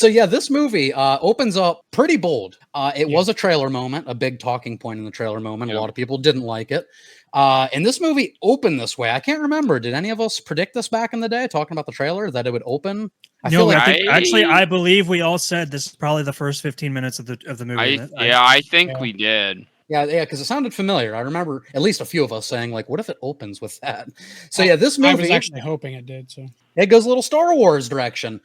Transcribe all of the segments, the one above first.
So yeah, this movie opens up pretty bold. It was a trailer moment, a big talking point in the trailer moment. A lot of people didn't like it. And this movie opened this way. I can't remember. Did any of us predict this back in the day, talking about the trailer, that it would open? I believe we all said this is probably the first 15 minutes of the movie. I think we did. Yeah, because it sounded familiar. I remember at least a few of us saying, like, what if it opens with that? So yeah, this movie, I was actually hoping it did. So it goes a little Star Wars direction.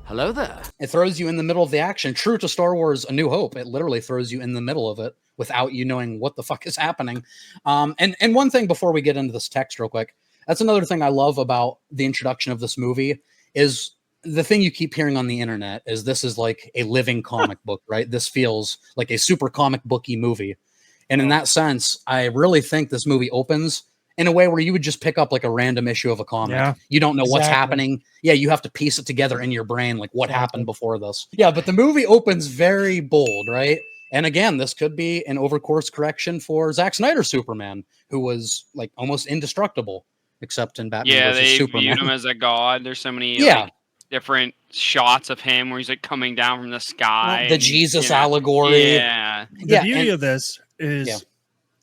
Hello there. It throws you in the middle of the action. True to Star Wars A New Hope, it literally throws you in the middle of it without you knowing what the fuck is happening. And one thing before we get into this text real quick, that's another thing I love about the introduction of this movie is the thing you keep hearing on the internet is this is like a living comic book, right? This feels like a super comic booky movie. And in that sense, I really think this movie opens in a way where you would just pick up like a random issue of a comic. Yeah, you don't know what's happening. Yeah, you have to piece it together in your brain, like what happened before this. Yeah, but the movie opens very bold, right? And again, this could be an overcourse correction for Zack Snyder's Superman, who was like almost indestructible, except in Batman versus Superman. Viewed him as a god. There's so many different shots of him where he's like coming down from the sky. The Jesus allegory. Yeah. The beauty of this is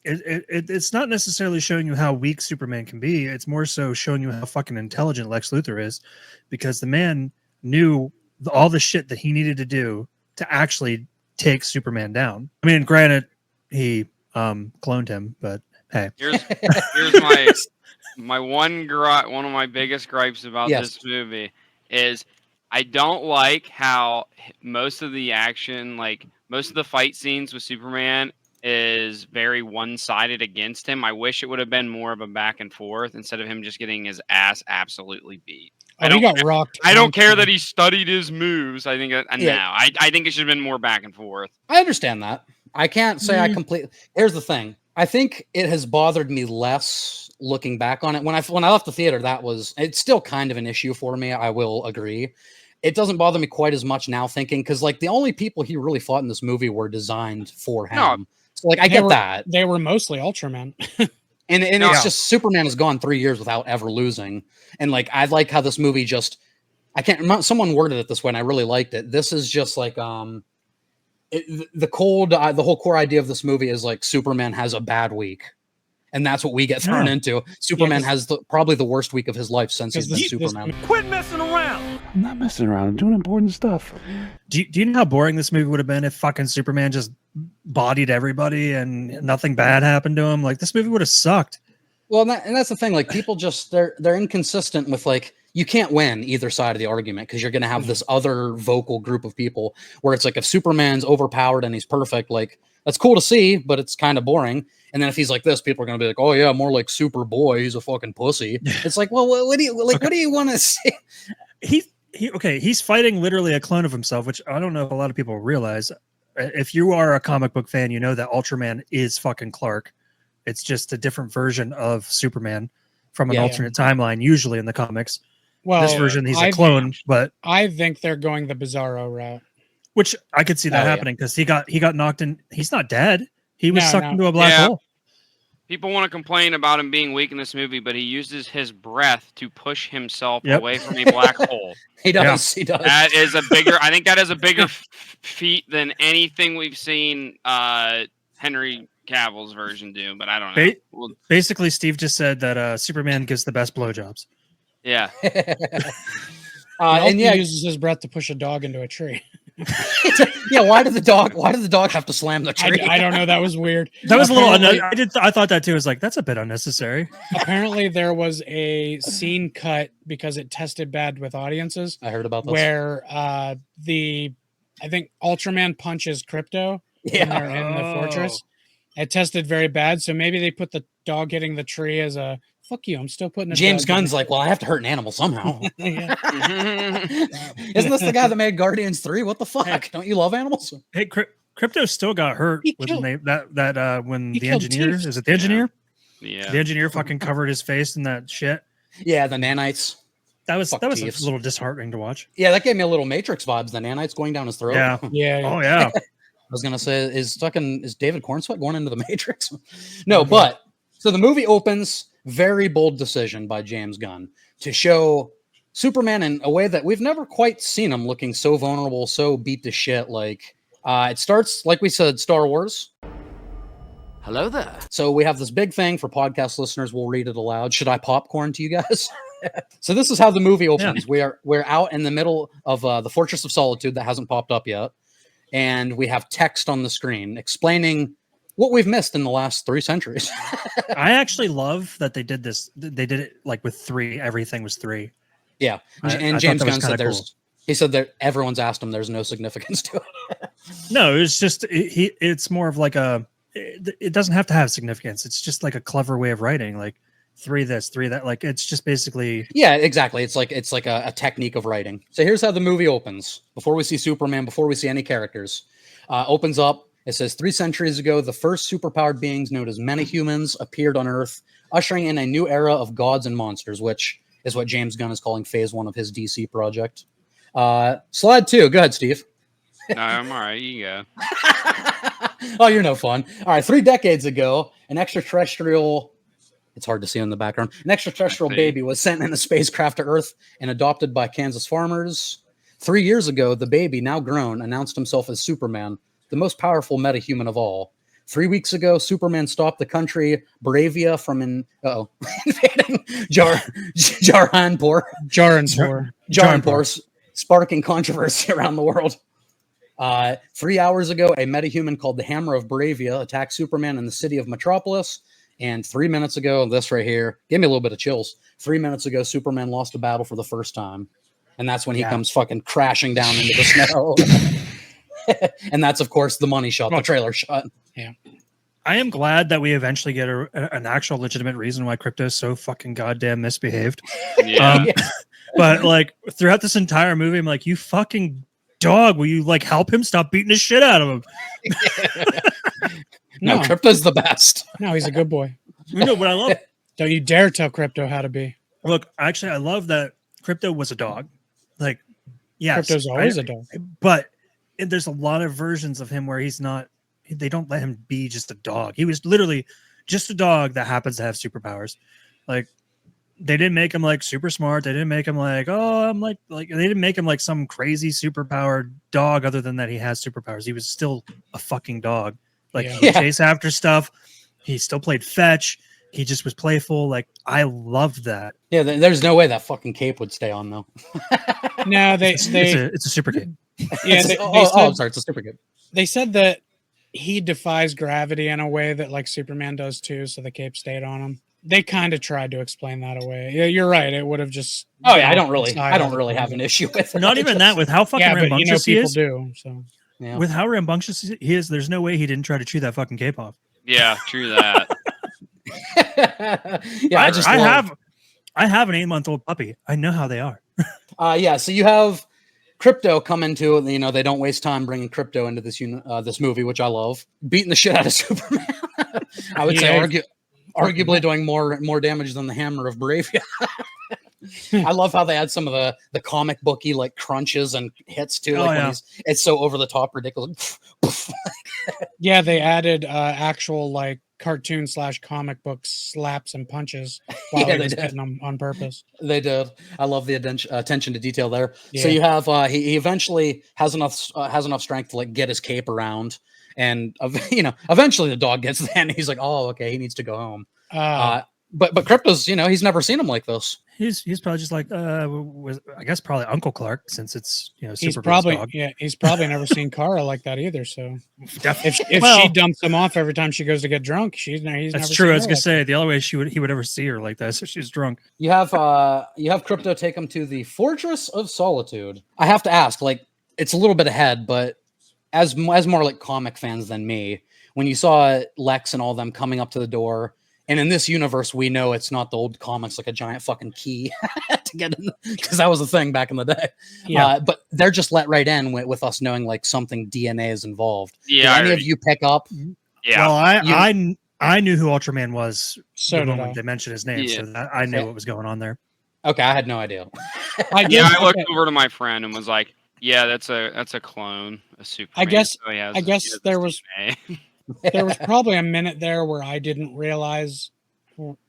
it's not necessarily showing you how weak Superman can be. It's more so showing you how fucking intelligent Lex Luthor is, because the man knew all the shit that he needed to do to actually take Superman down. I mean, granted, he cloned him, but hey. Here's my one of my biggest gripes about this movie is I don't like how most of the action, like most of the fight scenes with Superman, is very one-sided against him. I wish it would have been more of a back and forth instead of him just getting his ass absolutely beat. He got rocked. I don't care that he studied his moves. I think I think it should have been more back and forth. I understand that. I can't say I completely. Here's the thing. I think it has bothered me less looking back on it. When I left the theater, it's still kind of an issue for me. I will agree. It doesn't bother me quite as much now thinking, because like the only people he really fought in this movie were designed for him. No, so like I get that. They were mostly Ultraman. And it's just Superman has gone 3 years without ever losing. And like I like how this movie just someone worded it this way and I really liked it. This is just like the whole core idea of this movie is like Superman has a bad week. And that's what we get thrown into. Superman has probably the worst week of his life since he's been Superman. Quit messing around. I'm not messing around. I'm doing important stuff. Do you know how boring this movie would have been if fucking Superman just bodied everybody and nothing bad happened to him? Like, this movie would have sucked. Well, and that's the thing. Like, people just they're inconsistent with like, you can't win either side of the argument because you're going to have this other vocal group of people where it's like if Superman's overpowered and he's perfect, like that's cool to see, but it's kind of boring. And then if he's like this, people are going to be like, oh yeah, more like Superboy. He's a fucking pussy. It's like, well, what do you like? Okay. What do you want to say? He's fighting literally a clone of himself, which I don't know if a lot of people realize. If you are a comic book fan, you know that Ultraman is fucking Clark. It's just a different version of Superman from an alternate timeline, usually in the comics. Well, this version, he's a clone, but I think they're going the Bizarro route. Which I could see that happening because he got knocked in. He's not dead. He was sucked into a black hole. People want to complain about him being weak in this movie, but he uses his breath to push himself away from a black hole. He does. He does. That is a bigger. I think that is a bigger feat than anything we've seen Henry Cavill's version do. But I don't know. Basically, Steve just said that Superman gives the best blowjobs. Yeah. And he uses his breath to push a dog into a tree. Why did the dog have to slam the tree? I don't know. That was weird. That was a little. I thought that too. I was like, that's a bit unnecessary. Apparently, there was a scene cut because it tested bad with audiences. I heard about this. Where I think Ultraman punches Krypto in the fortress. It tested very bad, so maybe they put the dog hitting the tree as a fuck you. I'm still putting James Gunn's like, well, I have to hurt an animal somehow. Isn't this the guy that made Guardians 3? What the fuck? Hey, don't you love animals? Hey, Krypto still got hurt when the engineer is it the engineer? Yeah. The engineer fucking covered his face in that shit. Yeah, the nanites. That was a little disheartening to watch. Yeah, that gave me a little Matrix vibes. The nanites going down his throat. Yeah. Oh yeah. I was gonna say, is David Cornsweet going into the Matrix? No, but so the movie opens. Very bold decision by James Gunn to show Superman in a way that we've never quite seen him looking so vulnerable, so beat to shit. Like, it starts, like we said, Star Wars. Hello there. So we have this big thing for podcast listeners. We'll read it aloud. Should I popcorn to you guys? So this is how the movie opens. Yeah. We're out in the middle of the Fortress of Solitude that hasn't popped up yet, and we have text on the screen explaining what we've missed in the last 3 centuries. I actually love that they did this. They did it like with 3. Everything was 3. Yeah, I and thought James that was Gunn said kinda there's. cool. He said that everyone's asked him. There's no significance to it. No, it's just it's more of like it doesn't have to have significance. It's just like a clever way of writing, like 3 this, 3 that. Like it's just basically Yeah, exactly. It's like a technique of writing. So here's how the movie opens. Before we see Superman, before we see any characters, opens up. It says 3 centuries ago, the first superpowered beings known as metahumans appeared on Earth, ushering in a new era of gods and monsters, which is what James Gunn is calling Phase 1 of his DC project. Slide 2. Go ahead, Steve. No, I'm all right. You go. Oh, you're no fun. All right, 3 decades ago, an extraterrestrial. It's hard to see in the background. An extraterrestrial baby was sent in a spacecraft to Earth and adopted by Kansas farmers. 3 years ago, the baby, now grown, announced himself as Superman, the most powerful metahuman of all. 3 weeks ago, Superman stopped the country Bravia from invading Jaranpur, sparking controversy around the world. 3 hours ago, a metahuman called the Hammer of Bravia attacked Superman in the city of Metropolis. And 3 minutes ago, this right here, gave me a little bit of chills. 3 minutes ago, Superman lost a battle for the first time. And that's when he comes fucking crashing down into the snow. And that's, of course, the money shot, the trailer shot. Yeah. I am glad that we eventually get an actual legitimate reason why Crypto is so fucking goddamn misbehaved. Yeah. But like throughout this entire movie, I'm like, you fucking dog, will you like help him stop beating the shit out of him? No, Crypto's the best. No, he's a good boy. You know what I love? Don't you dare tell Crypto how to be. Look, actually, I love that Crypto was a dog. Like, yes, Crypto's always a dog. But there's a lot of versions of him where he's not. They don't let him be just a dog. He was literally just a dog that happens to have superpowers. Like, they didn't make him like super smart. They didn't make him like, oh, I'm like they didn't make him like some crazy superpowered dog. Other than that, he has superpowers. He was still a fucking dog. Like he would chase after stuff. He still played fetch. He just was playful. Like I loved that. Yeah, there's no way that fucking cape would stay on though. No, It's a super cape. Yeah, I'm sorry, it's a super cape. They said that he defies gravity in a way that like Superman does too, so the cape stayed on him. They kind of tried to explain that away. Yeah, you're right. It would have just. Oh yeah, I don't really have an issue with it. Not even that. With how fucking rambunctious he is. Do so. Yeah. With how rambunctious he is, there's no way he didn't try to chew that fucking cape off. Yeah, true that. Yeah, I have an 8-month-old puppy. I know how they are. Yeah, so you have Crypto come into, you know, they don't waste time bringing Crypto into this movie, which I love. Beating the shit out of Superman. I would say arguably doing more damage than the Hammer of Bravia. I love how they had some of the comic booky like crunches and hits too. Like when it's so over the top ridiculous. Yeah, they added actual like cartoon / comic book slaps and punches while he was hitting them on purpose. They did. I love the attention to detail there. Yeah. So you have he eventually has enough strength to like get his cape around, and eventually the dog gets there and he's like, oh, okay, he needs to go home. But Crypto's, he's never seen him like this. He's probably just like I guess probably Uncle Clark, since it's he's Superman's probably dog. he's probably never seen Kara like that either. So if Well, she dumps him off every time she goes to get drunk, he's that's never true. seen I was her gonna like say the only way he would ever see her like that is if she's drunk. You have Crypto take him to the Fortress of Solitude. I have to ask, like, it's a little bit ahead, but as more like comic fans than me, when you saw Lex and all them coming up to the door. And in this universe, we know it's not the old comics, like a giant fucking key to get in, because that was the thing back in the day. Yeah. But they're just let right in with us knowing like something DNA is involved. Yeah. Did any of you pick up? Yeah. Well, I knew who Ultraman was So the did moment I. they mentioned his name, so that I knew what was going on there. Okay, I had no idea. I looked over to my friend and was like, "Yeah, that's a clone, a Superman." I guess there was probably a minute there where I didn't realize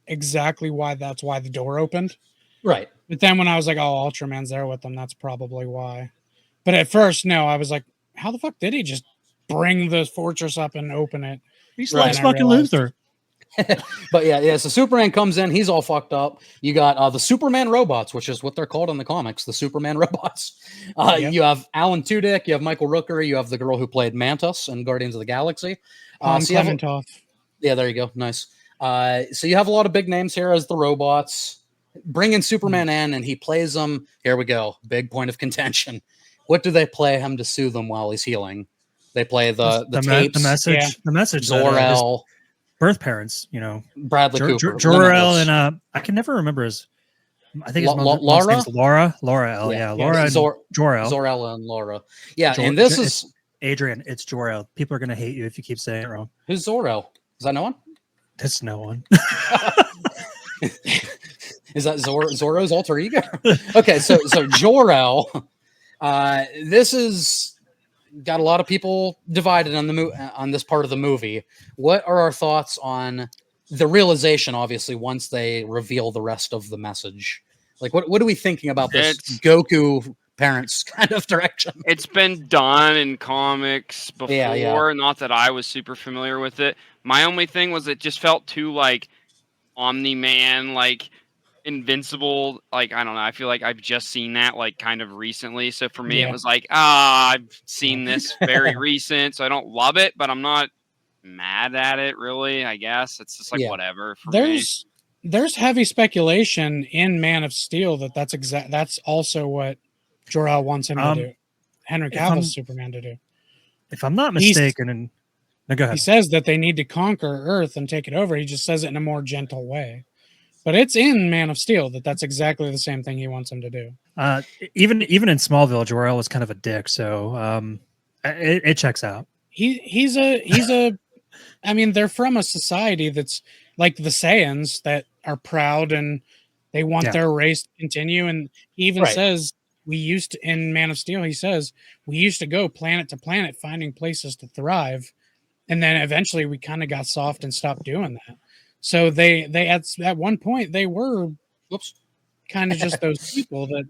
exactly why the door opened. Right. But then when I was like, oh, Ultraman's there with them, that's probably why. But at first, no, I was like, how the fuck did he just bring the fortress up and open it? He Right. likes And I fucking realized- Luthor. But yeah. So Superman comes in, he's all fucked up. You got the Superman robots, which is what they're called in the comics, the Superman robots. Yep. You have Alan Tudyk, you have Michael Rooker, you have the girl who played Mantis in Guardians of the Galaxy. So you have, Clementoff. yeah, there you go. Nice. So you have a lot of big names here as the robots. Bring in Superman in, and he plays them. Here we go. Big point of contention. What do they play him to soothe him while he's healing? They play the tapes. the message, Yeah. the message. That, his Zor-El, birth parents, Bradley Cooper, Jor-El, Limitless. and I can never remember his. I think his mom's Laura? name's Laura. Laura L. Yeah, Laura and Jor-El. Zor-El and Laura. Yeah, Jor- and this it's- is Adrian, it's Jor-El. People are gonna hate you if you keep saying it wrong. who's Zor-El? Is that no one? That's no one. Is that Zorro's alter ego? Okay, so Jor-El, this is got a lot of people divided on on this part of the movie. What are our thoughts on the realization? Obviously, once they reveal the rest of the message, like what are we thinking about this Goku parents kind of direction? It's been done in comics before. Yeah. Not that I was super familiar with it. My only thing was it just felt too like Omni-Man, like Invincible. Like, I don't know. I feel like I've just seen that like kind of recently. So for me, Yeah. it was like, I've seen this very recent. So I don't love it, but I'm not mad at it really, I guess. It's just like Yeah. whatever for me. There's heavy speculation in Man of Steel that's also what Jor-El wants him to do. Henry if I'm- Cavill's Superman to do. If I'm not He's- mistaken, and no, go He ahead. says that they need to conquer Earth and take it over. He just says it in a more gentle way. But it's in Man of Steel that's exactly the same thing he wants him to do. Even in Smallville, Jor-El was kind of a dick, so it checks out. He's a I mean, they're from a society that's like the Saiyans that are proud and they want Yeah. their race to continue. And he even Right. says in Man of Steel, he says we used to go planet to planet finding places to thrive. And then eventually we kind of got soft and stopped doing that. So they at one point they were kind of just those people that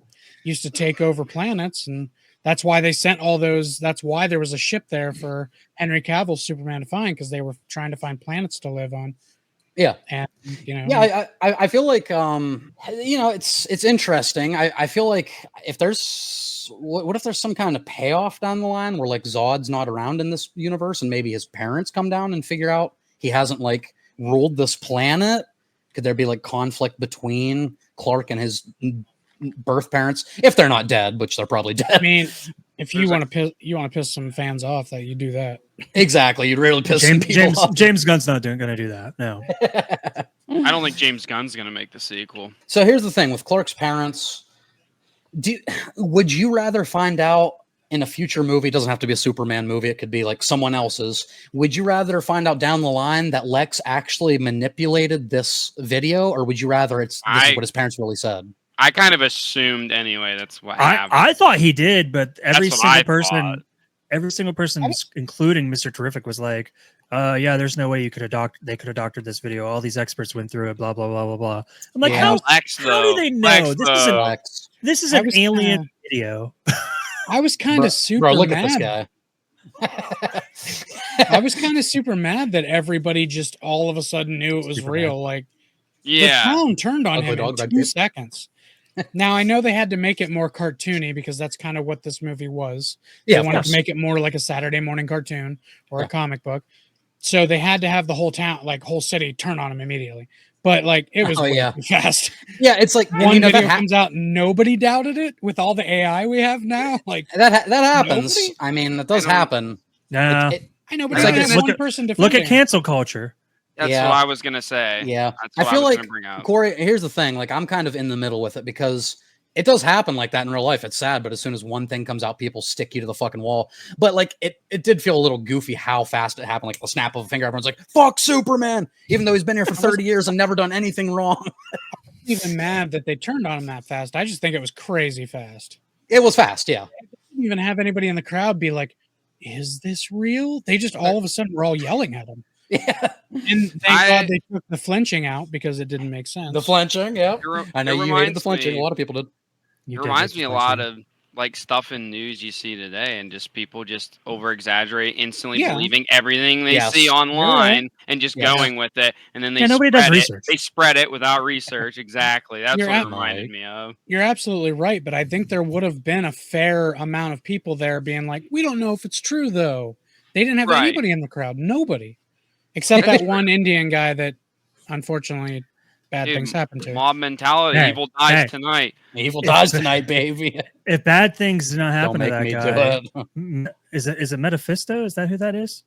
used to take over planets, and that's why they sent all those. That's why there was a ship there for Henry Cavill's Superman to find, because they were trying to find planets to live on. Yeah. And Yeah, I feel like it's interesting. I feel like if there's what if there's some kind of payoff down the line where like Zod's not around in this universe and maybe his parents come down and figure out he hasn't like ruled this planet? Could there be like conflict between Clark and his birth parents if they're not dead, which they're probably dead? I mean, if you want to piss some fans off, that you do that. Exactly, you'd really piss some people off. James Gunn's not going to do that. No. I don't think James Gunn's gonna make the sequel. So here's the thing with Clark's parents. Would you rather find out in a future movie? It doesn't have to be a Superman movie. It could be like someone else's. Would you rather find out down the line that Lex actually manipulated this video, or would you rather this is what his parents really said? I kind of assumed anyway. That's what happened. I thought he did, but every That's what I single person, including Mr. Terrific, was like, yeah, there's no way they could have doctored this video. All these experts went through it, blah, blah, blah, blah, blah. I'm like, Yeah. how do they know? This is an alien video. I was kind of super Bro, look mad. at this guy. I was kind of super mad that everybody just all of a sudden knew it was Superman. real. Like, Yeah. the tone turned on Ugly him dog, in red 2 beard. seconds. Now I know they had to make it more cartoony because that's kind of what this movie was. Yeah, They of wanted course. to make it more like a Saturday morning cartoon or Yeah. a comic book. So they had to have the whole town, like whole city, turn on him immediately. But like it was Oh, way yeah. too fast. Yeah, it's like and One you know, video comes out, nobody doubted it with all the AI we have now. Like that happens. Nobody? I mean, that does I don't- happen. Nah. I know, but It's I like have it's- one look at- person Look defending at cancel culture. That's Yeah. what I was gonna say. Yeah, That's I what feel was like gonna bring up. Corey. Here's the thing: like, I'm kind of in the middle with it because it does happen like that in real life. It's sad, but as soon as one thing comes out, people stick you to the fucking wall. But like, it did feel a little goofy how fast it happened. Like the snap of a finger, everyone's like, "Fuck Superman," even though he's been here for 30 years and never done anything wrong. even mad that they turned on him that fast. I just think it was crazy fast. It was fast, yeah. Didn't even have anybody in the crowd be like, "Is this real?" They just all of a sudden were all yelling at him. Yeah, And thank God they took the flinching out because it didn't make sense. The flinching, yeah. I know it you hated the reminds flinching. me- A lot of people did. It reminds me a lot of like stuff in news you see today, and just people just over exaggerate, instantly Yeah. believing everything they Yes. see You're online and just Yes. going with it, and then they Yeah, nobody does spread it. research. They spread it without research. Exactly. That's You're what it at- reminded me of. You're absolutely right, but I think there would have been a fair amount of people there being like, "We don't know if it's true, though." They didn't have Right. anybody in the crowd, nobody, except that one Indian guy that, unfortunately, bad Dude, things happened to. Mob mentality. Hey, Evil dies hey. tonight. Evil dies tonight, baby. If bad things do not Don't happen to make that me do guy, it. is it Metaphisto? Is that who that is?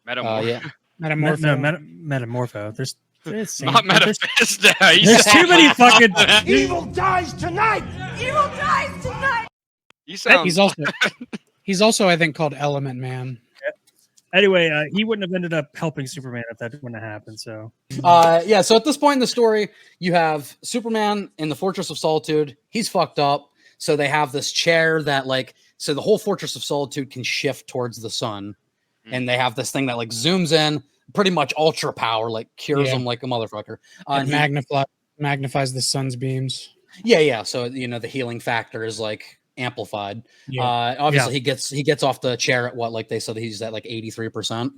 Metamorph. Yeah. Metamorpho. No, Not Metamorpho. There's Metaphisto. You there's sound- too many fucking. Evil dies tonight! Evil dies tonight! You sound. He's also I think called Element Man. Anyway, he wouldn't have ended up helping Superman if that wouldn't have happened. So Yeah, so at this point in the story, you have Superman in the Fortress of Solitude. He's fucked up. So they have this chair that, like, so the whole Fortress of Solitude can shift towards the sun. And they have this thing that, like, zooms in, pretty much ultra power, like, cures Yeah. him like a motherfucker. It And he- magnifies the sun's beams. yeah. So, you know, the healing factor is, like, amplified. Yeah. Obviously, he gets off the chair at what, like they said, he's at, like, 83%.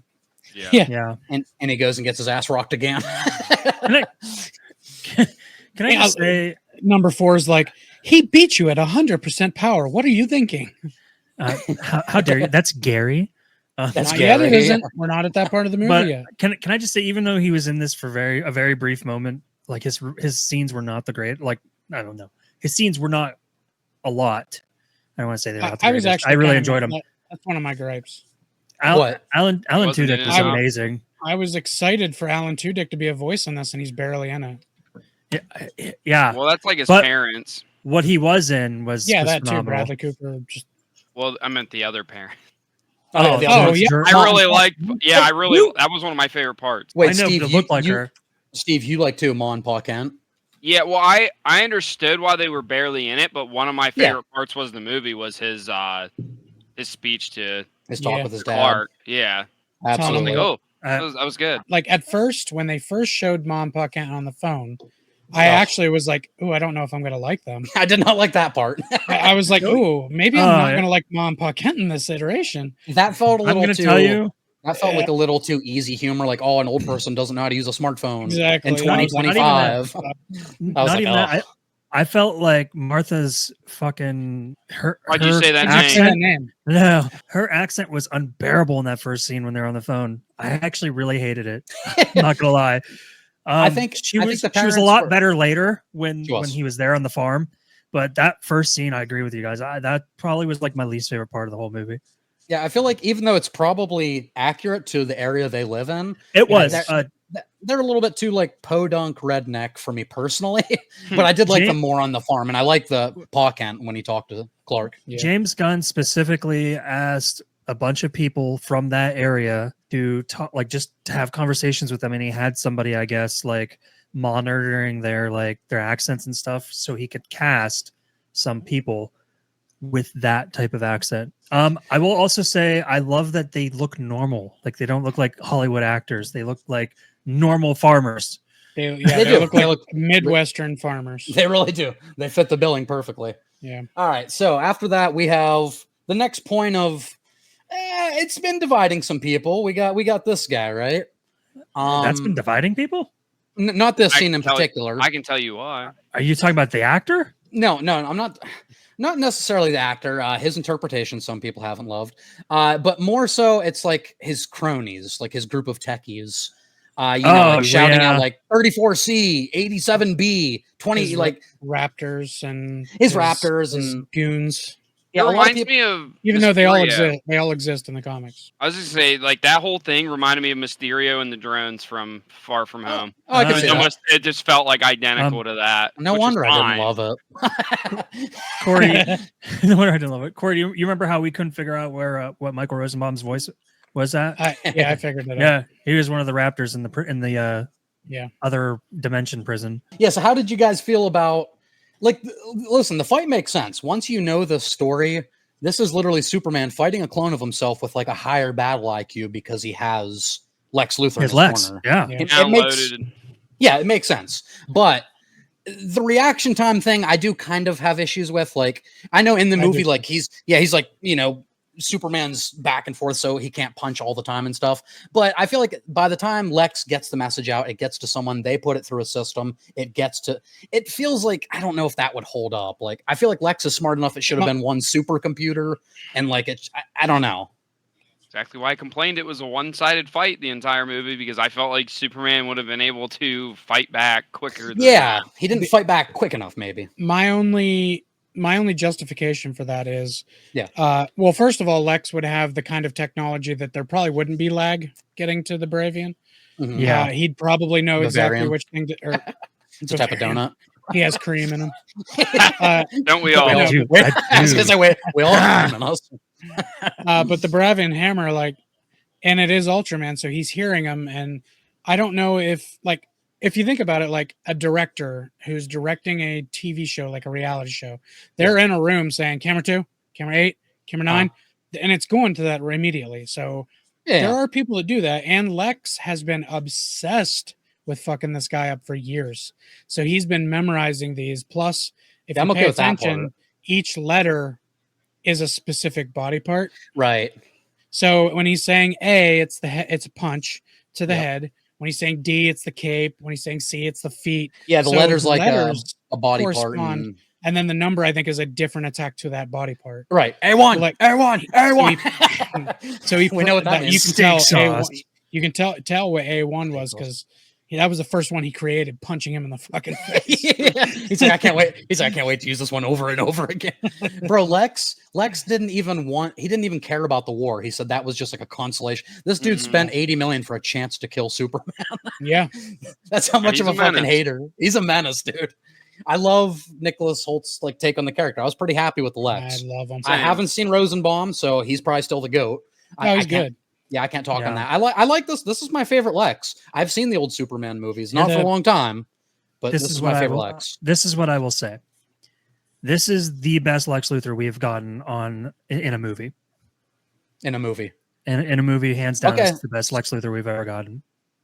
Yeah. Yeah. yeah. And he goes and gets his ass rocked again. Can I just say, Number 4 is like, he beat you at 100% power. What are you thinking? how dare you? That's Gary. That's Not yet, it Gary. isn't. We're not at that part of the movie But yet. can I just say, even though he was in this for a very brief moment, like his scenes were not the great. Like, I don't know, his scenes were not a lot. I don't want to say they're not. The I was greatest. actually I really kind of- enjoyed him. That's one of my gripes. What? Alan Wasn't Tudyk in was it, huh? amazing. I was excited for Alan Tudyk to be a voice in this, and he's barely in it. Yeah. Well, that's like his But- parents. What he was in was Yeah, was that too. phenomenal. Bradley Cooper. Just Well, I meant the other parent. Oh, the the other oh, one. yeah. jerk. I really like. Yeah, I really. Who- That was one of my favorite parts. Wait, I know, Steve, but it you looked like you- her. Steve, you like too, Ma and Pa Kent? Yeah, well, I understood why they were barely in it, but one of my Yeah. favorite parts was the movie was his speech to His talk Yeah. with his dad. Clark. Yeah, I was Absolutely. like, oh, Uh, that was good. like at first, when they first showed Mom Pa Kent on the phone, I Oh. actually was like, "Oh, I don't know if I'm gonna like them." I did not like that part. I was like, "Oh, maybe I'm Oh, not yeah. gonna like Mom Pa Kent in this iteration." that felt a I'm little going too. to tell you, That felt like a little too easy humor. Like, oh, an old person doesn't know how to use a smartphone Exactly. in Not even 2025. not like, even that. ugh. I felt like Martha's fucking her. Why'd you her say that Did you say name? that name? No, her accent was unbearable in that first scene when they're on the phone. I actually really hated it. Not gonna lie. I think- she I was think the she was a parents lot were- better later when She was. when he was there on the farm. But that first scene, I agree with you guys. That probably was like my least favorite part of the whole movie. Yeah, I feel like even though it's probably accurate to the area they live in, It Yeah, was. that- they're a little bit too like podunk redneck for me personally. But I did like them more on the farm, and I like the Pa Kent when he talked to Clark. Yeah. James Gunn specifically asked a bunch of people from that area to talk, like just to have conversations with them, and he had somebody, I guess, like monitoring their accents and stuff, so he could cast some people with that type of accent. I will also say I love that they look normal, like they don't look like Hollywood actors; they look like normal farmers. They They do. look They like look- Midwestern farmers. They really do. They fit the billing perfectly. Yeah. All right. So after that, we have the next point of it's been dividing some people. We got this guy, right? That's been dividing people. Not this I scene can in tell- particular. I can tell you why. Are you talking about the actor? No, I'm not necessarily the actor. His interpretation, some people haven't loved, but more so, it's like his cronies, like his group of techies. Like shouting yeah. out like 34C, 87B, 20, His like Raptors and His Raptors his and- goons. yeah, it a lot of reminds people. me of Even though they all Mysterio. exist in the comics. I was just say like that whole thing reminded me of Mysterio and the drones from Far From Home. Oh, I can Oh, see It that. almost it just felt like identical to that. No which is wonder I fine. didn't love it. Corey, no wonder I didn't love it. Corey, you remember how we couldn't figure out where what Michael Rosenbaum's voice was at? I figured that out. Yeah, he was one of the Raptors in the Yeah. other dimension prison. Yeah. So, how did you guys feel about listen? The fight makes sense once you know the story. This is literally Superman fighting a clone of himself with like a higher battle IQ because he has Lex Luthor in His his Lex. corner. Yeah. Yeah. It makes sense. But the reaction time thing, I do kind of have issues with. Like, I know in the movie, like he's like, Superman's back and forth, so he can't punch all the time and stuff. But I feel like by the time Lex gets the message out, it gets to someone, they put it through a system, it feels like, I don't know if that would hold up. Like, I feel like Lex is smart enough, it should have been one supercomputer, and like, I don't know. Exactly why I complained it was a one-sided fight the entire movie, because I felt like Superman would have been able to fight back quicker than that. He didn't fight back quick enough, maybe. My only justification for that is, Yeah. Well, first of all, Lex would have the kind of technology that there probably wouldn't be lag getting to the Bravian. Mhm. Yeah. He'd probably know exactly Bavarian. which thing to, or It's a type of donut. he has cream in him. Don't we all? I no. do. I I was do. gonna say, we all have them in us. But the Bravian hammer, like, and it is Ultraman, so he's hearing him. And I don't know if you think about it, like a director who's directing a TV show, like a reality show, they're in a room saying camera 2, camera 8, camera 9, and it's going to that immediately. So there are people that do that. And Lex has been obsessed with fucking this guy up for years. So he's been memorizing these. Plus, if you pay attention, each letter is a specific body part. Right. So when he's saying A, it's it's a punch to the head. When he's saying D, it's the cape. When he's saying C, it's the feet. Yeah, the So letters the like letters a body part. correspond. And then the number, I think, is a different attack to that body part. Right. A1, Like- A1, A1. So he We know what that means. You can tell Steak A1, sauce. you can tell what A1 was, because that was the first one he created, punching him in the fucking face. He's like, I can't wait. He's like, I can't wait to use this one over and over again. Bro, Lex didn't even care about the war. He said that was just like a consolation. This dude spent 80 million for a chance to kill Superman. Yeah. That's how much He's of a a fucking menace. hater. He's a menace, dude. I love Nicholas Holt's like take on the character. I was pretty happy with Lex. I love him. I haven't seen Rosenbaum, so he's probably still the GOAT. Oh, he's I can't- good. Yeah, I can't talk Yeah. on that. I like this. This is my favorite Lex. I've seen the old Superman movies, not for a long time, but this is my favorite Lex. This is what I will say. This is the best Lex Luthor we have gotten in a movie. In a movie. In a movie, hands down, Okay. it's the best Lex Luthor we've ever gotten.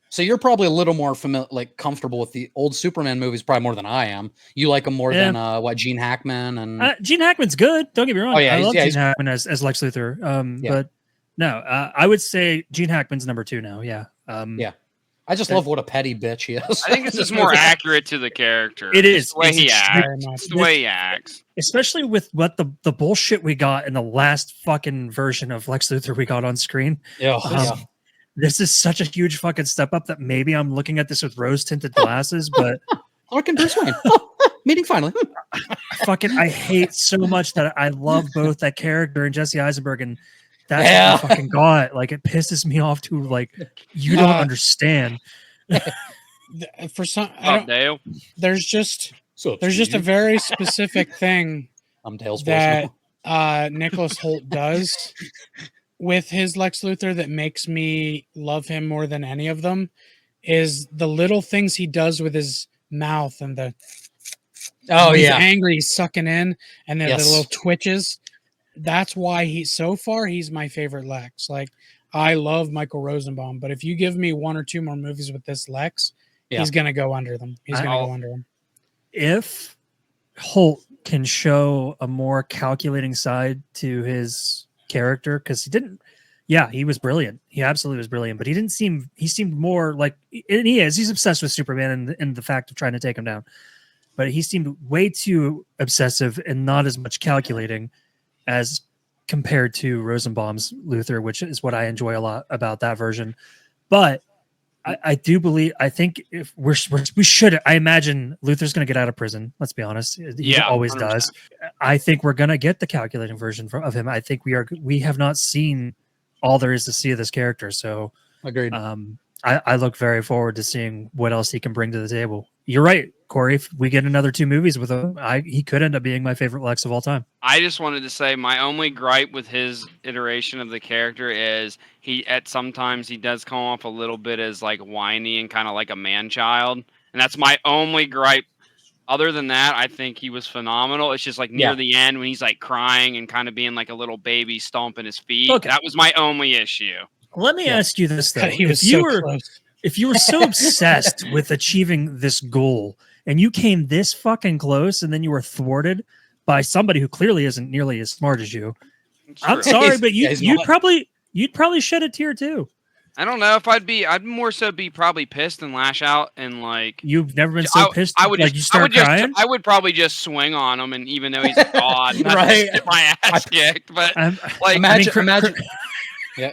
So you're probably a little more familiar, like comfortable with the old Superman movies, probably more than I am. You like them more than Gene Hackman and Gene Hackman's good. Don't get me wrong. Oh, yeah, I love he's- Gene Hackman as Lex Luthor. Yeah. But no, I would say Gene Hackman's number 2 now. Yeah. Yeah. I just love what a petty bitch he is. I think it's just more accurate to the character. It is. It's the way It's he extreme- acts. Very much. It's the way he acts. Especially with what the bullshit we got in the last fucking version of Lex Luthor we got on screen. Yeah. Um, This is such a huge fucking step up that maybe I'm looking at this with rose tinted glasses, but Fucking Bruce Wayne. Meeting finally. I hate so much that I love both that character and Jesse Eisenberg, and that's Yeah. what I fucking got. Like, it pisses me off to like you don't understand. For some, Oh, Dale. there's just So a very specific thing I'm Dale's voice that now. Nicholas Holt does with his Lex Luthor that makes me love him more than any of them, is the little things he does with his mouth and Oh when he's yeah. angry, he's sucking in, and then Yes. the little twitches. That's why he's my favorite Lex. Like, I love Michael Rosenbaum, but if you give me 1 or 2 more movies with this Lex, Yeah. he's gonna go under them. He's gonna I'll- go under them. If Holt can show a more calculating side to his character, because he was brilliant. He absolutely was brilliant, but he seemed more like, and he's obsessed with Superman and the fact of trying to take him down. But he seemed way too obsessive and not as much calculating as compared to Rosenbaum's Luthor, which is what I enjoy a lot about that version. But I think if we should, I imagine Luthor's going to get out of prison. Let's be honest. He Yeah, always 100%. does. I think we're going to get the calculating version of him. I think we have not seen all there is to see of this character. So Agreed. I look very forward to seeing what else he can bring to the table. You're right, Corey. If we get another 2 movies with him, he could end up being my favorite Lex of all time. I just wanted to say my only gripe with his iteration of the character is sometimes he does come off a little bit as like whiny and kind of like a man child, and that's my only gripe. Other than that, I think he was phenomenal. It's just like near Yeah. the end when he's like crying and kind of being like a little baby stomping his feet. Okay. That was my only issue. Let me ask you this though: He was so close. if you were so obsessed with achieving this goal and you came this fucking close, and then you were thwarted by somebody who clearly isn't nearly as smart as you, It's I'm true. sorry, but he's you'd not. probably shed a tear too. I don't know if I'd more so be probably pissed and lash out and like. You've never been so pissed. I would like you start crying. I would probably just swing on him, and even though he's a god, not Right. just get my ass kicked. But like, Imagine. Yeah.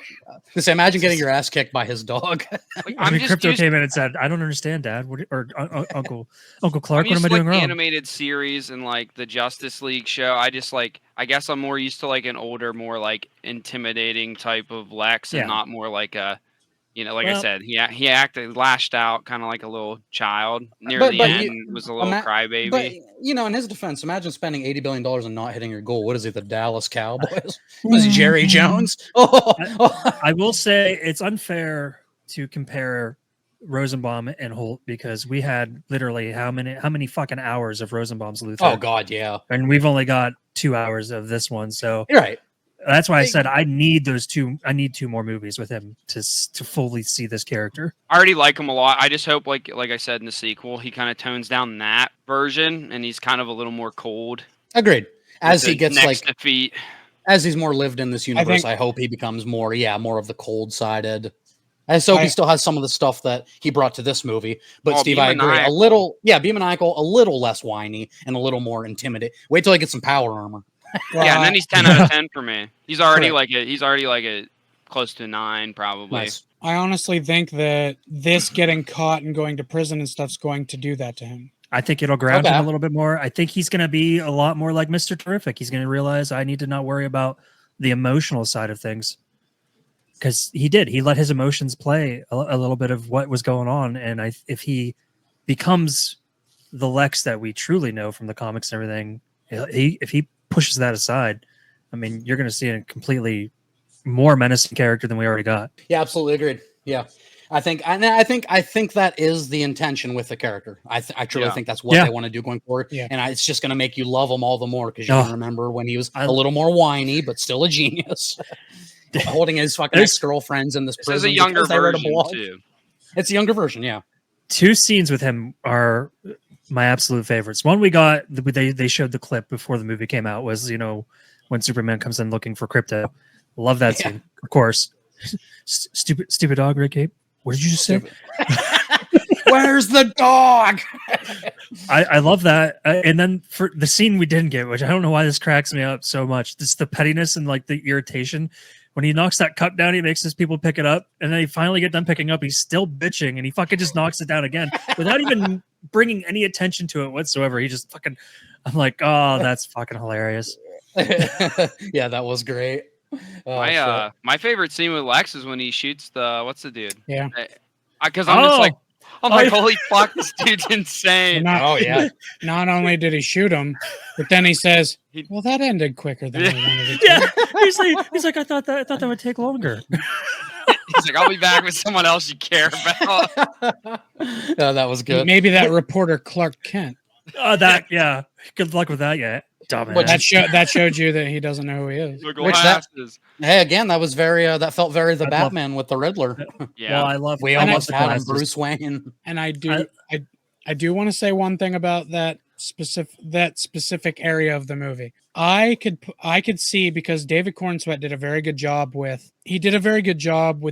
Just imagine getting your ass kicked by his dog. like, I I'm mean, just Crypto used, came in and said, "I don't understand, Dad, or Uncle Clark. I'm What used am I to, doing like, wrong?" animated series and like the Justice League show. I guess I'm more used to like an older, more like intimidating type of Lex, and Yeah. not more like a, like I Well- said, he acted lashed out, kind of like a little child near But- the but end. you- Was a little crybaby. But in his defense, imagine spending $80 billion and not hitting your goal. What is he, the Dallas Cowboys? Was he Jerry Jones? Oh, I will say it's unfair to compare Rosenbaum and Holt because we had literally how many fucking hours of Rosenbaum's Luthor, oh God, yeah. and we've only got 2 hours of this one. So You're right. that's why I said I need those two. I need 2 more movies with him to fully see this character. I already like him a lot. I just hope, like I said in the sequel, he kind of tones down that version, and he's kind of a little more cold. Agreed. As with he the gets next like, defeat. as he's more lived in this universe, think- I hope he becomes more of the cold-sided. I just hope he still has some of the stuff that he brought to this movie. But Oh, Steve, I agree. Beamaniacal. A little, Beamaniacal, a little less whiny and a little more intimidating. Wait till I get some power armor. Yeah, and then he's 10 out of 10 for me. He's already Correct. like a close to 9 probably. Nice. I honestly think that this getting caught and going to prison and stuff's going to do that to him. I think it'll ground Okay. him a little bit more. I think he's going to be a lot more like Mr. Terrific. He's going to realize I need to not worry about the emotional side of things. Because he let his emotions play a little bit of what was going on. And if he becomes the Lex that we truly know from the comics and everything, if he pushes that aside, I mean, you're going to see a completely more menacing character than we already got. Yeah, absolutely agreed. Yeah, I think that is the intention with the character. I truly Yeah. think that's what Yeah. they want to do going forward. Yeah. And it's just going to make you love him all the more because you Oh. can remember when he was I- a little more whiny, but still a genius, holding his fucking There's- ex-girlfriends in this This prison. is a younger because they wrote a version blog. too. It's a younger version, yeah. 2 scenes with him are my absolute favorites. One we got, they showed the clip before the movie came out, was when Superman comes in looking for Krypto. Love that Yeah. scene, of course. Stupid dog, Red Cape. What did you just say? Where's the dog? I love that. And then for the scene we didn't get, which I don't know why this cracks me up so much, this the pettiness and like the irritation. When he knocks that cup down, he makes his people pick it up, and then he finally get done picking up. He's still bitching, and he fucking just knocks it down again without even bringing any attention to it whatsoever. He just fucking. I'm like, oh, that's fucking hilarious. Yeah, that was great. Oh, shit. My favorite scene with Lex is when he shoots what's the dude? Yeah. Because I'm just like, Oh, holy fuck, this dude's insane. Not, Oh yeah. not only did he shoot him, but then he says, He- "Well, that ended quicker than I wanted it to." Yeah, he's like, I thought that would take longer. He's like, I'll be back with someone else you care about. Yeah, that was good. Maybe that reporter Clark Kent. Yeah. Good luck with that, yeah. Dumbass. That showed you that he doesn't know who he is. The Which that- glasses. Hey, again, that was very that felt very the I'd love- Batman with the Riddler. Yeah. Well, I love. We I love almost the had him glasses. Bruce Wayne. And I do want to say one thing about that specific area of the movie. I could see, because David Cornsweet did a very good job with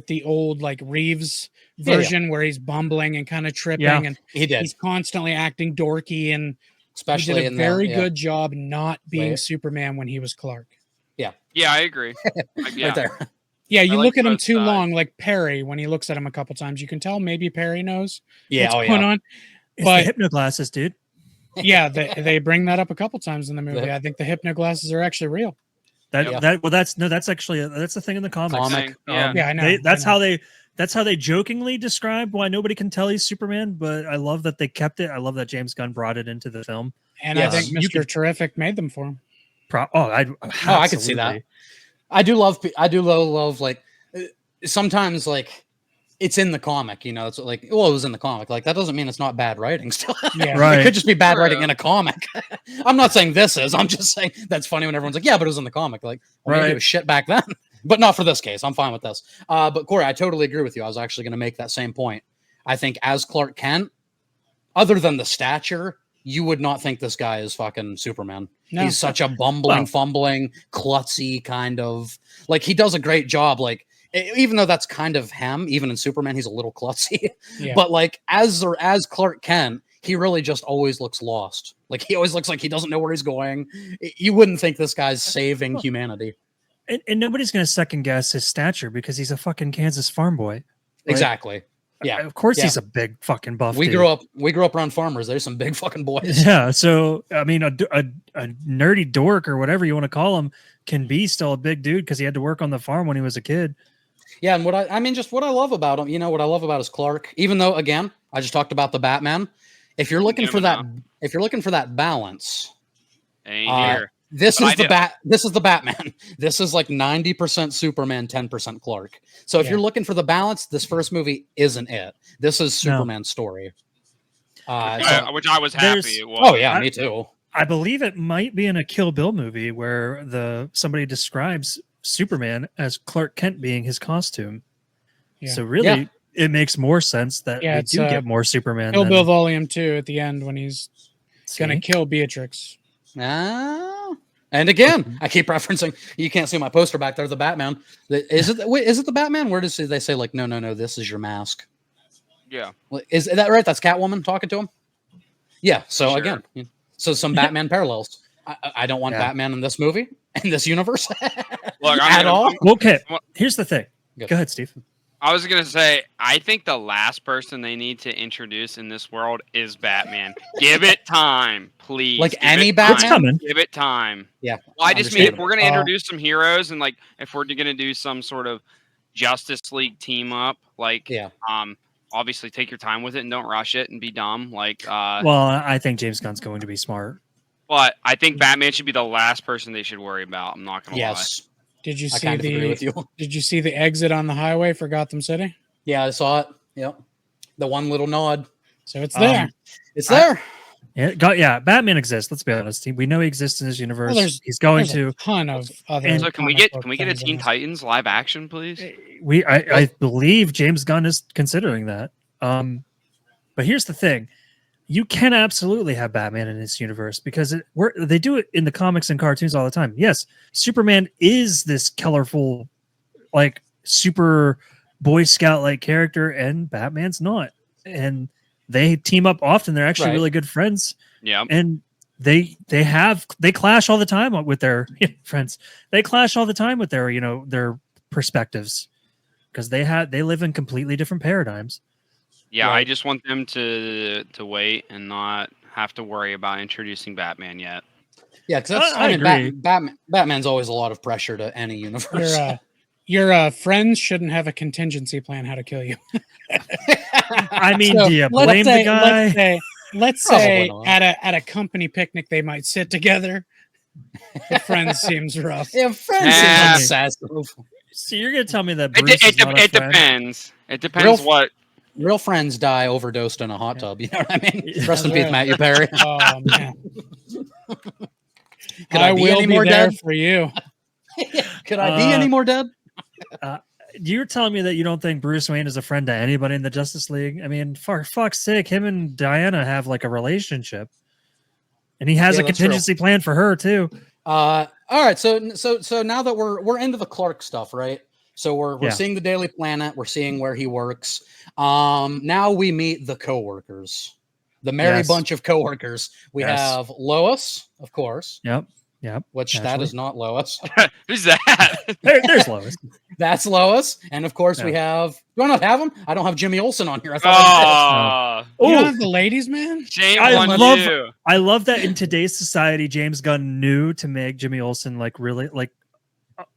the old like Reeves Yeah, version where he's bumbling and kind of tripping Yeah. and He did, he's constantly acting dorky, and especially he did a in very the, good job not being Wait. Superman when he was Clark. Yeah, I agree. Yeah. right there. Yeah, you like look at him both too sides. long, like Perry, when he looks at him a couple times, you can tell maybe Perry knows Yeah, what's oh going yeah. on. It's But- the hypno glasses, dude. Yeah, they bring that up a couple times in the movie. Yeah. I think the hypno glasses are actually real. Yeah. That's actually that's the thing in the comics. Comic. Yeah. Yeah, I know. That's I know. how they jokingly describe why nobody can tell he's Superman, but I love that they kept it. I love that James Gunn brought it into the film. And Yes. I think You Mr. can- Terrific made them for him. I could see that. I do love like sometimes like it's in the comic, it's like, well, it was in the comic. Like that doesn't mean it's not bad writing still. Yeah. Right. It could just be bad True. writing in a comic. I'm not saying this is. I'm just saying that's funny when everyone's like, yeah, but it was in the comic. Like, well, maybe Right. it was shit back then. but not for this case. I'm fine with this. But Corey, I totally agree with you. I was actually going to make that same point. I think as Clark Kent, other than the stature, you would not think this guy is fucking Superman. No. He's such a bumbling, fumbling, klutzy kind of, like, he does a great job. Like, even though that's kind of him, even in Superman, he's a little klutzy. Yeah. But like as Clark Kent, he really just always looks lost. Like, he always looks like he doesn't know where he's going. You wouldn't think this guy's saving humanity. And nobody's going to second guess his stature because he's a fucking Kansas farm boy. Like, Exactly. Yeah. Of course, Yeah. he's a big fucking buff. We dude. grew up around farmers. There's some big fucking boys. Yeah. So I mean, a nerdy dork or whatever you want to call him can be still a big dude because he had to work on the farm when he was a kid. Yeah, and what I love about him, what I love about is Clark. Even though, again, I just talked about the Batman. If you're looking for that balance, Ain't here. this But is I the do. This is the Batman. This is like 90% Superman, 10% Clark. So if Yeah. you're looking for the balance, this first movie isn't it. This is No. Superman's story. Which I was happy there's- it was. Oh yeah, me too. I believe it might be in a Kill Bill movie where somebody describes Superman as Clark Kent being his costume. Yeah. So really, Yeah. it makes more sense that Yeah, we it's, do get more Superman. Kill than- Bill Volume 2 at the end when he's gonna See? kill Beatrix. Ah. And again, I keep referencing. You can't see my poster back there. The Batman. Is it the Batman? Where does they say like, no, this is your mask? Yeah. Is that right? That's Catwoman talking to him. Yeah. So Sure. again, so some Batman parallels. I don't want Yeah. Batman in this movie, in this universe, Look, at all. Okay, What- here's the thing. Go. Go ahead, Steve. I was gonna say, I think the last person they need to introduce in this world is Batman. Give it time, please. Like Give any it Batman? It's time. coming. Give it time. Yeah. Well, I just mean if Understandable. we're gonna introduce some heroes and like if we're gonna do some sort of Justice League team up, like Yeah. obviously take your time with it and don't rush it and be dumb. Like Well, I think James Gunn's going to be smart. but I think Batman should be the last person they should worry about. I'm not gonna Yes. Did you I see kind of agree with the you. Did you see the exit on the highway for Gotham City? Yeah, I saw it. Yep. The one little nod. So it's there. It's there. Yeah, Batman exists. Let's be honest. We know he exists in his universe. there's- He's going There's to. a ton of other. And- lie. So can we comic get book a things in Teen this. Titans live action, please? I believe James Gunn is considering that. But here's the thing: you can absolutely have Batman in this universe because they do it in the comics and cartoons all the time. Yes, Superman is this colorful, like super Boy Scout like character, and Batman's not. And they team up often. They're actually Right. really good friends, Yeah. and they clash all the time with their friends. They clash all the time with their perspectives because they live in completely different paradigms. Yeah, I Right. just want them to wait and not have to worry about introducing Batman yet. Yeah, because I agree. Batman's always a lot of pressure to any universe. Your friends shouldn't have a contingency plan how to kill you. I mean, So, do you let's blame the say- guy? Let's Probably say not. at a company picnic they might sit together. The friends seems rough. Yeah, friends Nah. is obsessive. So you're gonna tell me that It, Bruce it, is not a it friend? depends. It depends Real- what. Real friends die overdosed in a hot tub. You know what I mean? Yeah. Rest in peace, Right. Matthew Perry. Oh man, Could I be will any be more there dead? for you. Could I be any more dead? You're telling me that you don't think Bruce Wayne is a friend to anybody in the Justice League? I mean, for fuck's sake, him and Diana have like a relationship, and he has Yeah, a that's true. contingency plan for her too. All right. So now that we're into the Clark stuff, right? So we're Yeah. seeing the Daily Planet. We're seeing where he works. Now we meet the coworkers, the merry Yes. bunch of coworkers. We Yes. have Lois, of course, Yep. which that Naturally. is not Lois. Who's that? There's Lois. That's Lois, and of course we Yeah. have. Do I not have him? I don't have Jimmy Olsen on here. I thought I did. Oh, You don't Oh, have the ladies, man. shame I on love- you. I love that in today's society, James Gunn knew to make Jimmy Olsen like really